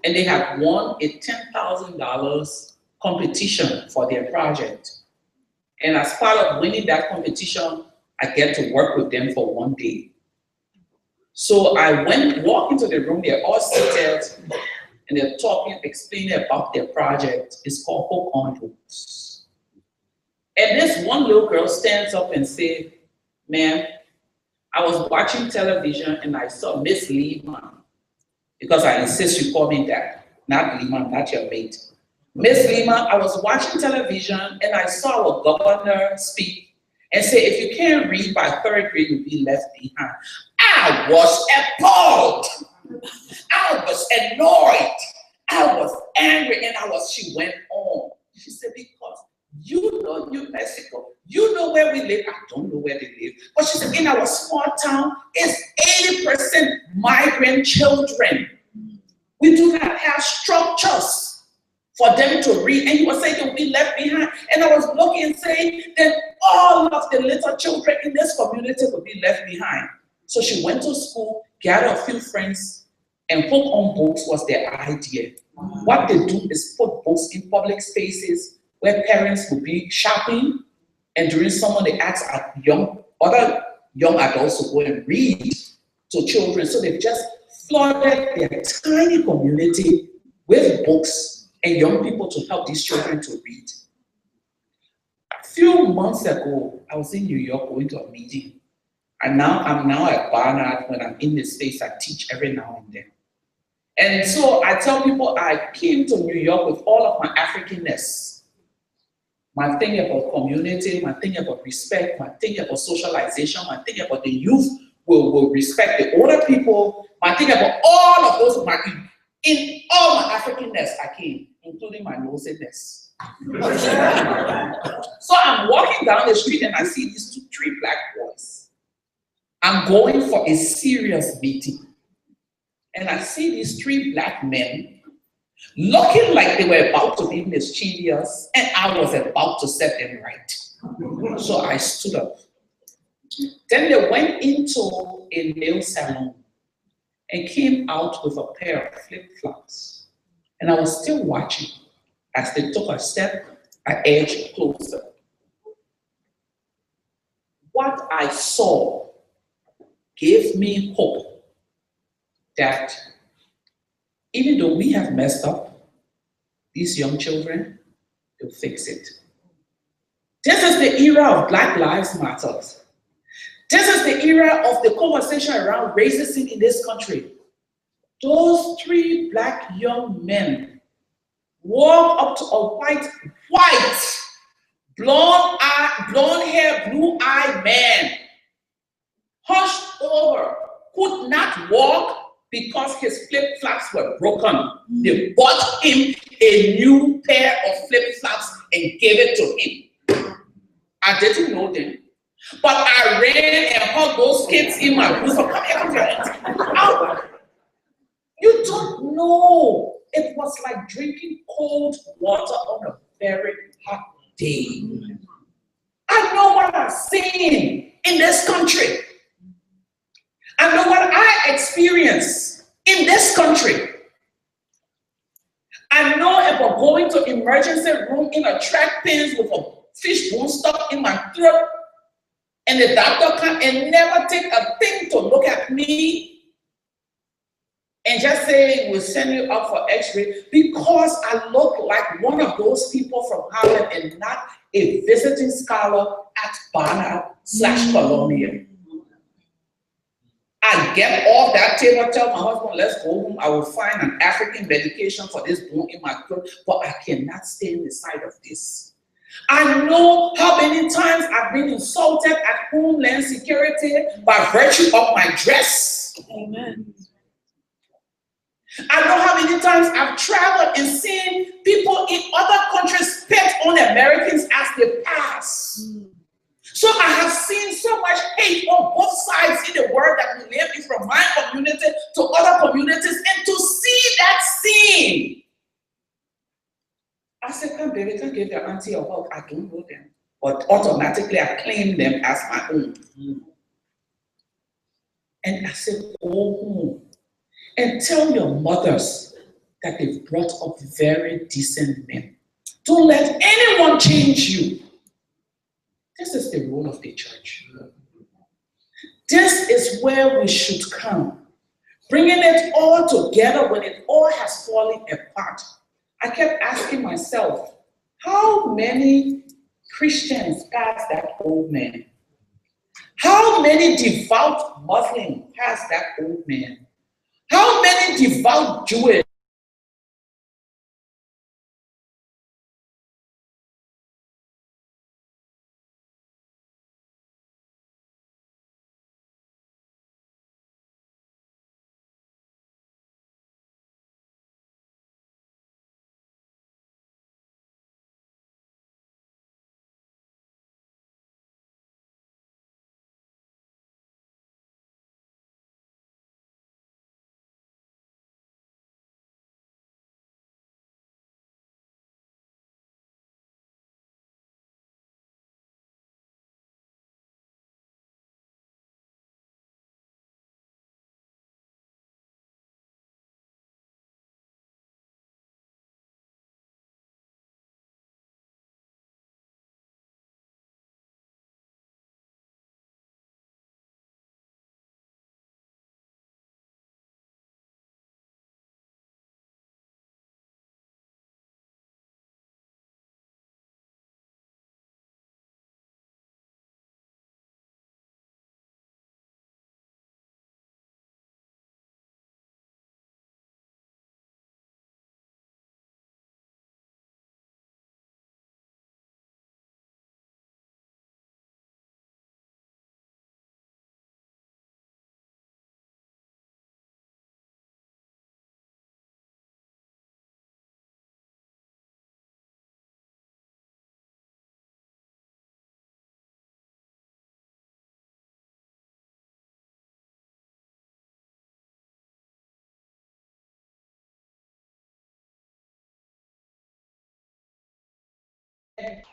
and they had won a $10,000 competition for their project. And as part of winning that competition, I get to work with them for one day. So I walk into the room, they're all seated, and they're talking, explaining about their project. It's called Hope on Books. And this one little girl stands up and says, "Ma'am, I was watching television and I saw Miss Leymah," because I insist you call me that, not Leymah, not your mate. "Miss Leymah, I was watching television and I saw our governor speak and say, if you can't read by 3rd grade, you'll be left behind." I was appalled. I was annoyed. I was angry, and she went on. She said, "Because you know New Mexico, you know where we live." I don't know where they live. But she said, in our small town, it's 80% migrant children. We do not have structures for them to read. And you were saying they'll be left behind. And I was looking and saying that all of the little children in this community will be left behind. So she went to school, gathered a few friends, and Hope on Books was their idea. What they do is put books in public spaces where parents will be shopping, and during summer they ask other young adults to go and read to children. So they've just flooded their tiny community with books and young people to help these children to read. A few months ago, I was in New York going to a meeting. And I'm now at Barnard. When I'm in the States, I teach every now and then. And so I tell people I came to New York with all of my Africanness. My thing about community, my thing about respect, my thing about socialization, my thing about the youth will respect the older people, my thing about all of those, in all my Africanness I came, including my nosiness. So I'm walking down the street and I see these 3 black boys. I'm going for a serious meeting. And I see these 3 black men looking like they were about to be mischievous, and I was about to set them right. So I stood up. Then they went into a nail salon and came out with a pair of flip-flops. And I was still watching. As they took a step, I edged closer. What I saw gave me hope that even though we have messed up, these young children, they'll fix it. This is the era of Black Lives Matter. This is the era of the conversation around racism in this country. Those 3 black young men walk up to a white, blonde hair, blue-eyed man, hunched over, could not walk because his flip-flops were broken. They bought him a new pair of flip-flops and gave it to him. I didn't know them, but I ran and hugged those kids in my bosom. Come here. You don't know. It was like drinking cold water on a very hot day. I know what I've seen in this country. I know what I experience in this country. I know about going to emergency room in a track pins with a fishbone stuck in my throat, and the doctor come and never take a thing to look at me and just say, we'll send you up for x-ray, because I look like one of those people from Harvard and not a visiting scholar at Barnard/Columbia. I get off that table, tell my husband, let's go home. I will find an African medication for this bone in my throat, but I cannot stand the sight of this. I know how many times I've been insulted at Homeland Security by virtue of my dress. Amen. I know how many times I've traveled and seen people in other countries spit on Americans as they pass. So I have seen so much hate on both sides in the world that we live in, from my community to other communities, and to see that scene. I said, come baby, can give their auntie a hug. I don't know them, but automatically I claim them as my own. And I said, go home and tell your mothers that they've brought up very decent men. Don't let anyone change you. This is the role of the church. This is where we should come, bringing it all together when it all has fallen apart. I kept asking myself, how many Christians passed that old man? How many devout Muslims passed that old man? How many devout Jewish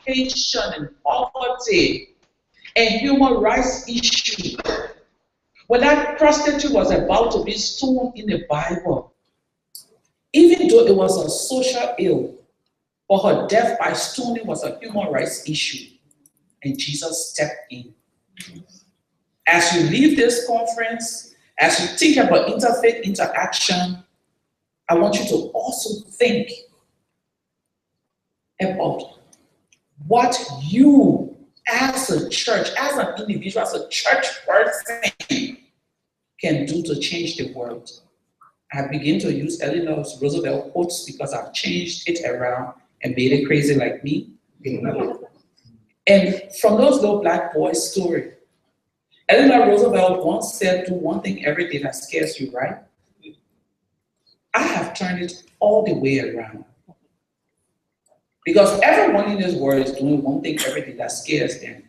education and poverty and human rights issue, when that prostitute was about to be stoned in the Bible, even though it was a social ill, but her death by stoning was a human rights issue, and Jesus stepped in. As you leave this conference, as you think about interfaith interaction, I want you to also think about what you as a church, as an individual, as a church person can do to change the world. I begin to use Eleanor Roosevelt quotes because I've changed it around and made it crazy like me. And from those little black boys' story, Eleanor Roosevelt once said, do one thing every day that scares you, right? I have turned it all the way around. Because everyone in this world is doing one thing every day that scares them.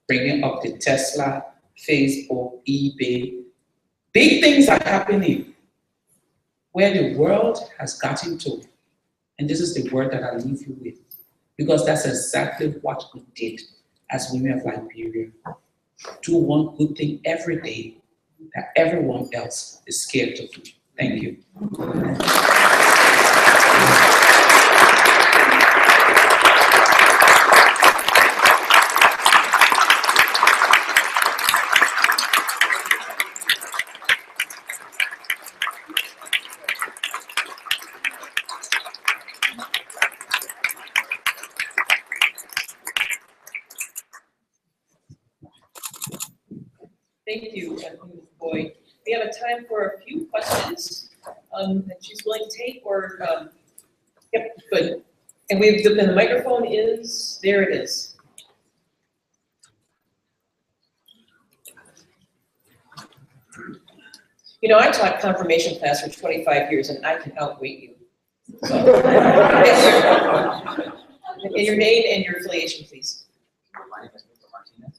Bringing up the Tesla, Facebook, eBay. Big things are happening where the world has gotten to. And this is the word that I leave you with. Because that's exactly what we did as women of Liberia. Do one good thing every day that everyone else is scared to do. Thank you. Thank you, Ms. Boyd. We have a time for a few questions that she's willing to take, or, yep, good. And the microphone is, there it is. You know, I taught confirmation class for 25 years, and I can outweight you. So, your name and your affiliation, please. My name is Victor Martinez.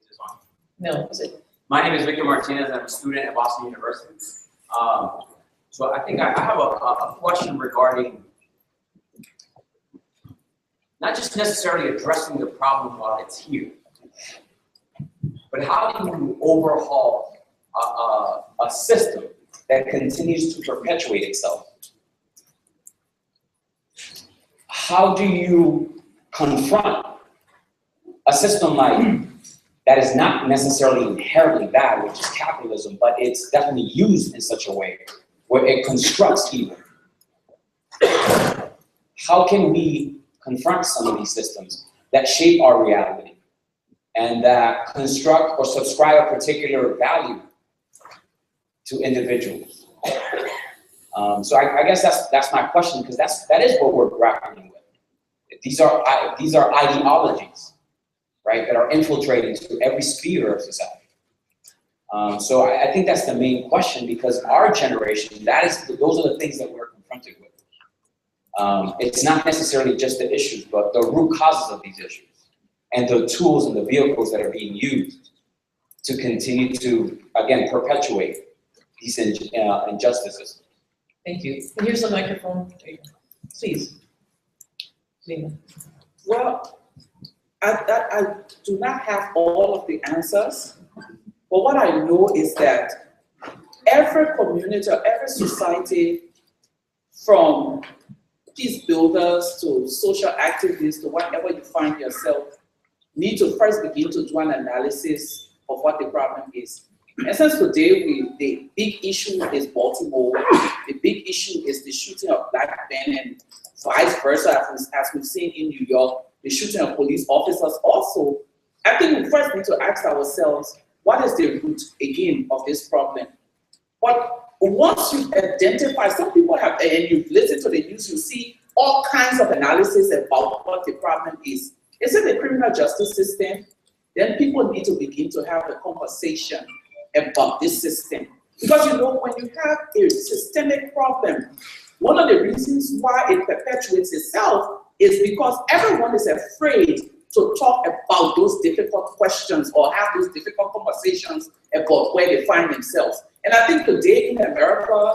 Is this on? No, is it? My name is Victor Martinez. I'm a student at Boston University. So I think I have a question regarding not just necessarily addressing the problem while it's here, but how do you overhaul a system that continues to perpetuate itself, how do you confront a system like that is not necessarily inherently bad, which is capitalism, but it's definitely used in such a way where it constructs evil? How can we confront some of these systems that shape our reality and that construct or subscribe a particular value to individuals? So I guess that's my question, because that is what we're grappling with. These are ideologies, right, that are infiltrating to every sphere of society. So I think that's the main question, because our generation, those are the things that we're confronted with. It's not necessarily just the issues, but the root causes of these issues and the tools and the vehicles that are being used to continue to, again, perpetuate these injustices. Thank you. And here's the microphone. There you go. Please. Leymah. Well, I do not have all of the answers, but what I know is that every community or every society, from peace builders to social activists to whatever you find yourself, need to first begin to do an analysis of what the problem is. And since today the big issue is Baltimore, the big issue is the shooting of black men, and vice versa, as we've seen in New York, the shooting of police officers also, I think we first need to ask ourselves, what is the root, again, of this problem? But once you identify, some people have, and you've listened to the news, you see all kinds of analysis about what the problem is. Is it the criminal justice system? Then people need to begin to have a conversation about this system. Because when you have a systemic problem, one of the reasons why it perpetuates itself is because everyone is afraid to talk about those difficult questions or have those difficult conversations about where they find themselves. And I think today in America,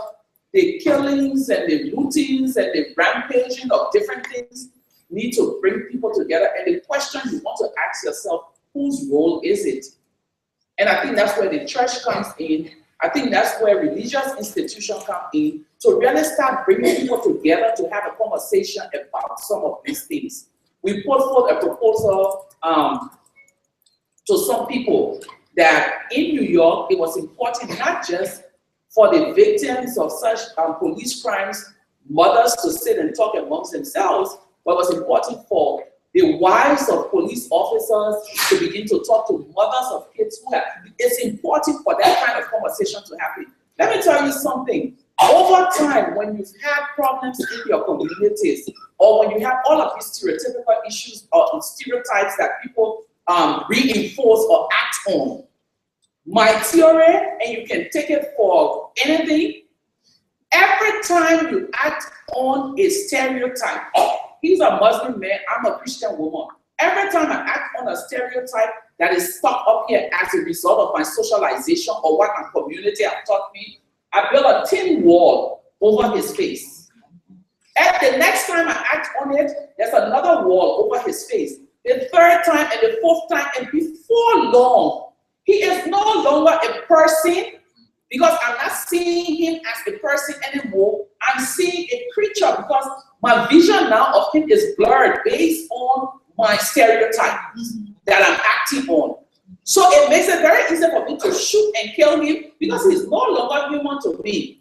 the killings and the lootings and the rampaging of different things need to bring people together. And the question you want to ask yourself, whose role is it? And I think that's where the church comes in. I think that's where religious institutions come in to really start bringing people together to have a conversation about some of these things. We put forth a proposal to some people that in New York, it was important not just for the victims of such police crimes, mothers to sit and talk amongst themselves, but it was important for the wives of police officers to begin to talk to mothers of kids who have. It's important for that kind of conversation to happen. Let me tell you something. Over time, when you've had problems in your communities, or when you have all of these stereotypical issues or stereotypes that people reinforce or act on, my theory, and you can take it for anything, every time you act on a stereotype, he's a Muslim man, I'm a Christian woman. Every time I act on a stereotype that is stuck up here as a result of my socialization or what my community have taught me, I build a tin wall over his face. And the next time I act on it, there's another wall over his face. The third time and the fourth time, and before long, he is no longer a person, because I'm not seeing him as a person anymore. I'm seeing a creature, because my vision now of him is blurred based on my stereotypes that I'm acting on. So it makes it very easy for me to shoot and kill him, because he's no longer human to me.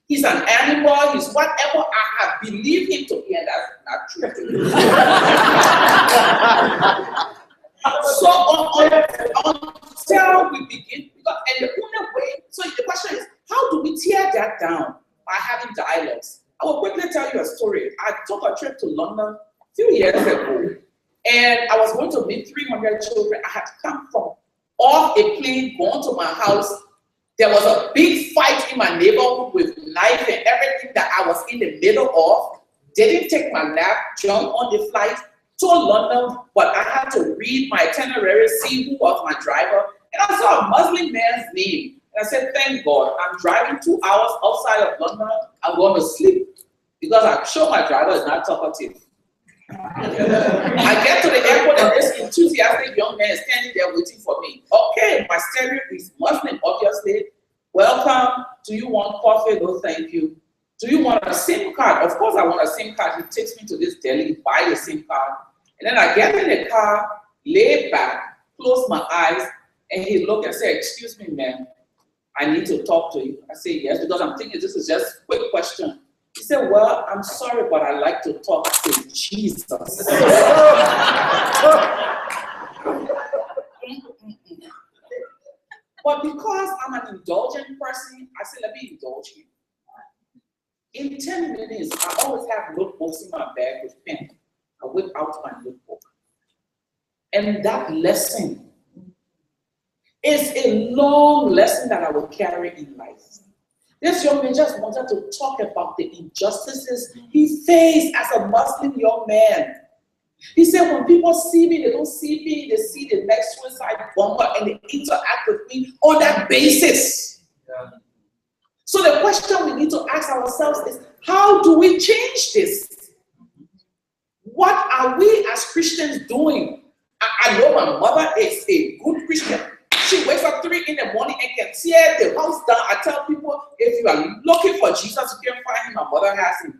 He's an animal, he's whatever I have believed him to be, and that's not true. So until we begin, and the only way, so the question is, how do we tear that down? By having dialogues. I will quickly tell you a story. I took a trip to London a few years ago, and I was going to meet 300 children. I had come from off a plane, gone to my house. There was a big fight in my neighborhood with knife and everything that I was in the middle of. Didn't take my nap, jumped on the flight to London, but I had to read my itinerary, see who was my driver, and I saw a Muslim man's name. And I said, thank God, I'm driving 2 hours outside of London, I'm going to sleep, because I'm sure my driver is not talkative. I get to the airport and this enthusiastic young man is standing there waiting for me. Okay, my stereo is Muslim, obviously. welcome, do you want coffee? No, thank you. Do you want a SIM card? Of course I want a SIM card. He takes me to this deli, buy a SIM card. And then I get in the car, lay back, close my eyes, and he look and say, excuse me, ma'am, I need to talk to you. I say, yes, because I'm thinking this is just a quick question. He said, well, I'm sorry, but I like to talk. I said, Jesus. But because I'm an indulgent person, I said, let me indulge him. In 10 minutes, I always have notebooks in my bag with pen. I whip out my notebook. And that lesson is a long lesson that I will carry in life. This young man just wanted to talk about the injustices he faced as a Muslim young man. He said, when people see me, they don't see me, they see the next suicide bomber and they interact with me on that basis. Yeah. So the question we need to ask ourselves is, how do we change this? What are we as Christians doing? I know my mother is a good Christian. She wakes up 3 in the morning and can tear the house down. I tell people, if you are looking for Jesus, you can find him. My mother has him.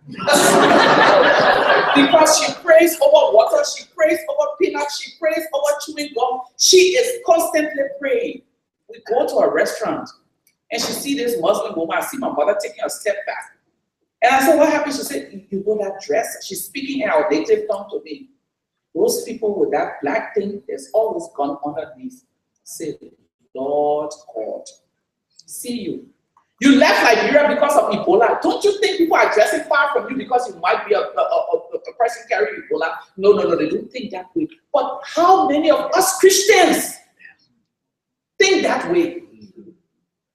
Because she prays over water, she prays over peanuts, she prays over chewing gum. She is constantly praying. We go to a restaurant and she see this Muslim woman. I see my mother taking a step back. And I said, what happened? She said, you know that dress? She's speaking in our native tongue to me. Those people with that black thing, there's always gone underneath. Say, Lord God, see you. You left Liberia because of Ebola. Don't you think people are dressing far from you because you might be a person carrying Ebola? No, they don't think that way. But how many of us Christians think that way?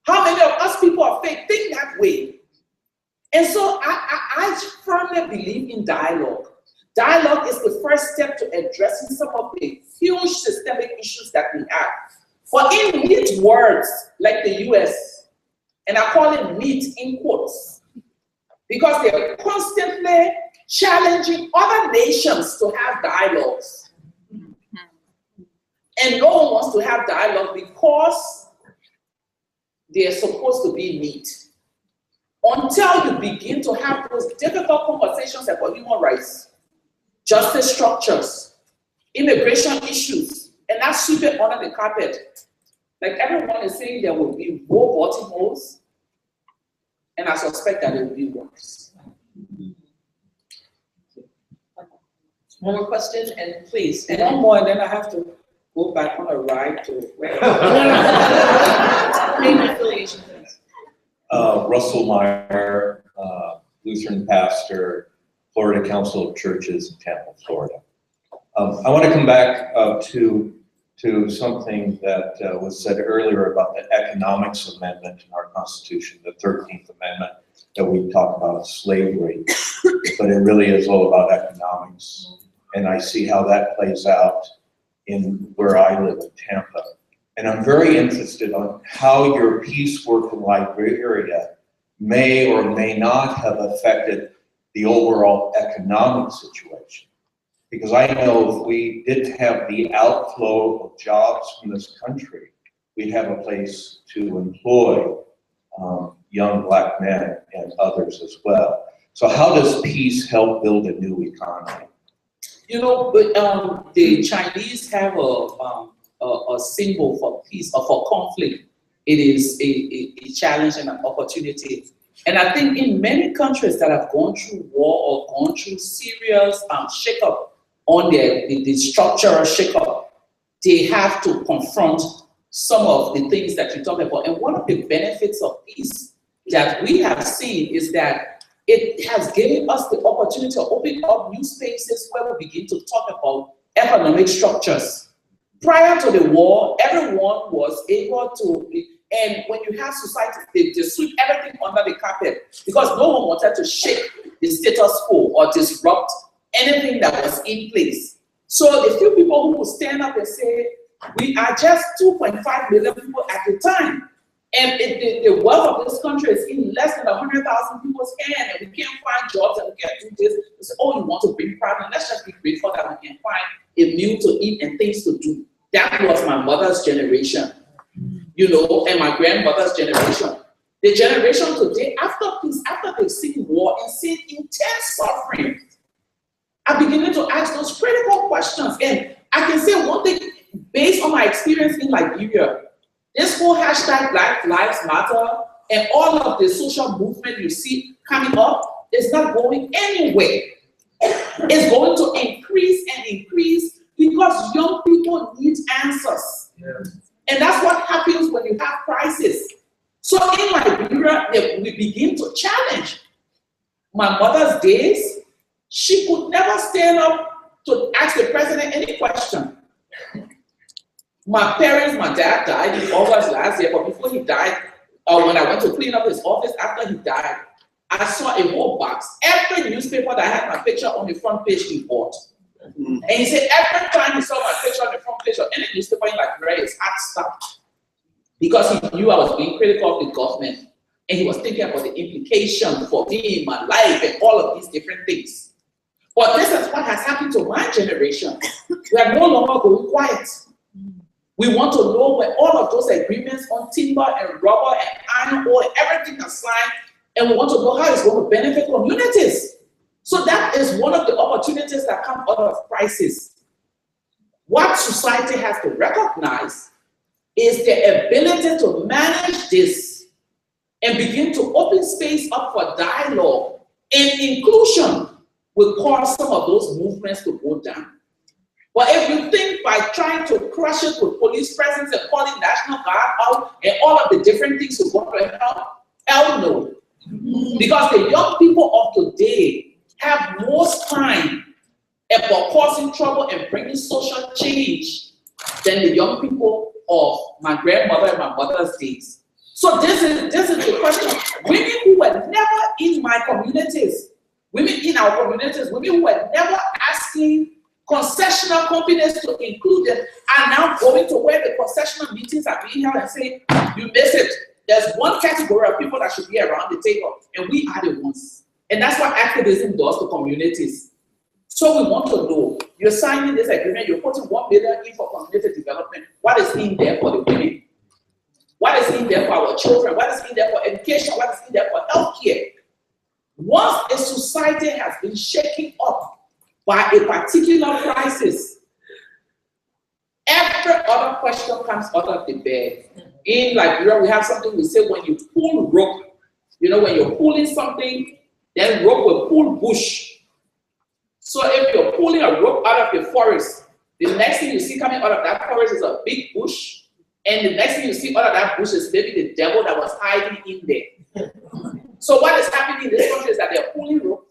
How many of us people of faith think that way? And so I firmly believe in dialogue. Dialogue is the first step to addressing some of the huge systemic issues that we have. For in neat words, like the US, and I call it neat in quotes, because they're constantly challenging other nations to have dialogues. And no one wants to have dialogue because they're supposed to be neat. Until you begin to have those difficult conversations about human rights, justice structures, immigration issues, and not sweep it under the carpet. Like everyone is saying there will be more Baltimores, and I suspect that it will be worse. One more question, and please. And one more, and then I have to go back on a ride to where? Name and affiliation, please. Russell Meyer, Lutheran pastor, Florida Council of Churches in Tampa, Florida. I want to come back to something that was said earlier about the economics amendment in our Constitution, the 13th Amendment, that we talk about slavery, but it really is all about economics. And I see how that plays out in where I live in Tampa. And I'm very interested on how your peace work in Liberia may or may not have affected the overall economic situation. Because I know if we didn't have the outflow of jobs from this country, we'd have a place to employ young Black men and others as well. So how does peace help build a new economy? You know, but the Chinese have a symbol for peace or for conflict. It is a challenge and an opportunity. And I think in many countries that have gone through war or gone through serious shakeup on the structural shakeup, they have to confront some of the things that you talk about. And one of the benefits of peace that we have seen is that it has given us the opportunity to open up new spaces where we begin to talk about economic structures. Prior to the war, everyone was able to, and when you have society, they sweep everything under the carpet because no one wanted to shake the status quo or disrupt anything that was in place. So the few people who would stand up and say, we are just 2.5 million people at the time, and the wealth of this country is in less than 100,000 people's hand, and we can't find jobs and we can't do this. We say, oh, you want to bring problem? Let's just be grateful that we can find a meal to eat and things to do. That was my mother's generation, you know, and my grandmother's generation. The generation today, after peace, after they've seen war and seen intense suffering, are beginning to ask those critical questions. And I can say one thing, based on my experience in Liberia, this whole hashtag Black Lives Matter and all of the social movement you see coming up is not going anywhere. It's going to increase and increase because young people need answers. And that's what happens when you have crisis. So in Liberia, we begin to challenge. My mother's days, she could never stand up to ask the president any question. My parents, my dad died in August last year, but before he died, when I went to clean up his office after he died, I saw a whole box. Every newspaper that had my picture on the front page he bought. And he said every time he saw my picture on the front page of any newspaper in Liberia, his heart stopped. Because he knew I was being critical of the government. And he was thinking about the implication for me, my life, and all of these different things. But this is what has happened to my generation. We are no longer going quiet. We want to know when all of those agreements on timber and rubber and iron ore, everything is signed, and we want to know how it's going to benefit communities. So that is one of the opportunities that come out of crisis. What society has to recognize is the ability to manage this and begin to open space up for dialogue and inclusion will cause some of those movements to go down. But if you think by trying to crush it with police presence and calling National Guard out and all of the different things will go to hell, hell no. Because the young people of today have most time about causing trouble and bringing social change than the young people of my grandmother and my mother's days. So this is the question. Women who were never in my communities, women in our communities, women who were never asking concessional companies to include them are now going to where the concessional meetings are being held and saying, you miss it. There's one category of people that should be around the table, and we are the ones. And that's what activism does to communities. So we want to know, you're signing this agreement, you're putting $1 billion in for community development. What is in there for the women? What is in there for our children? What is in there for education? What is in there for healthcare? Once a society has been shaken up by a particular crisis, every other question comes out of the bed. In Liberia, we have something we say when you pull rope, you know, when you're pulling something, then rope will pull bush. So if you're pulling a rope out of the forest, the next thing you see coming out of that forest is a big bush, and the next thing you see out of that bush is maybe the devil that was hiding in there. So what is happening in this country is that they're pulling rope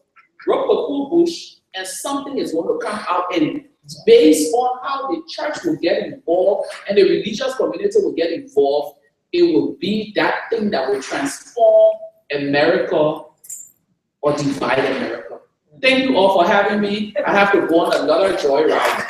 will pull bush, and something is going to come out, and based on how the church will get involved and the religious community will get involved, it will be that thing that will transform America or divide America. Thank you all for having me. I have to go on another joyride.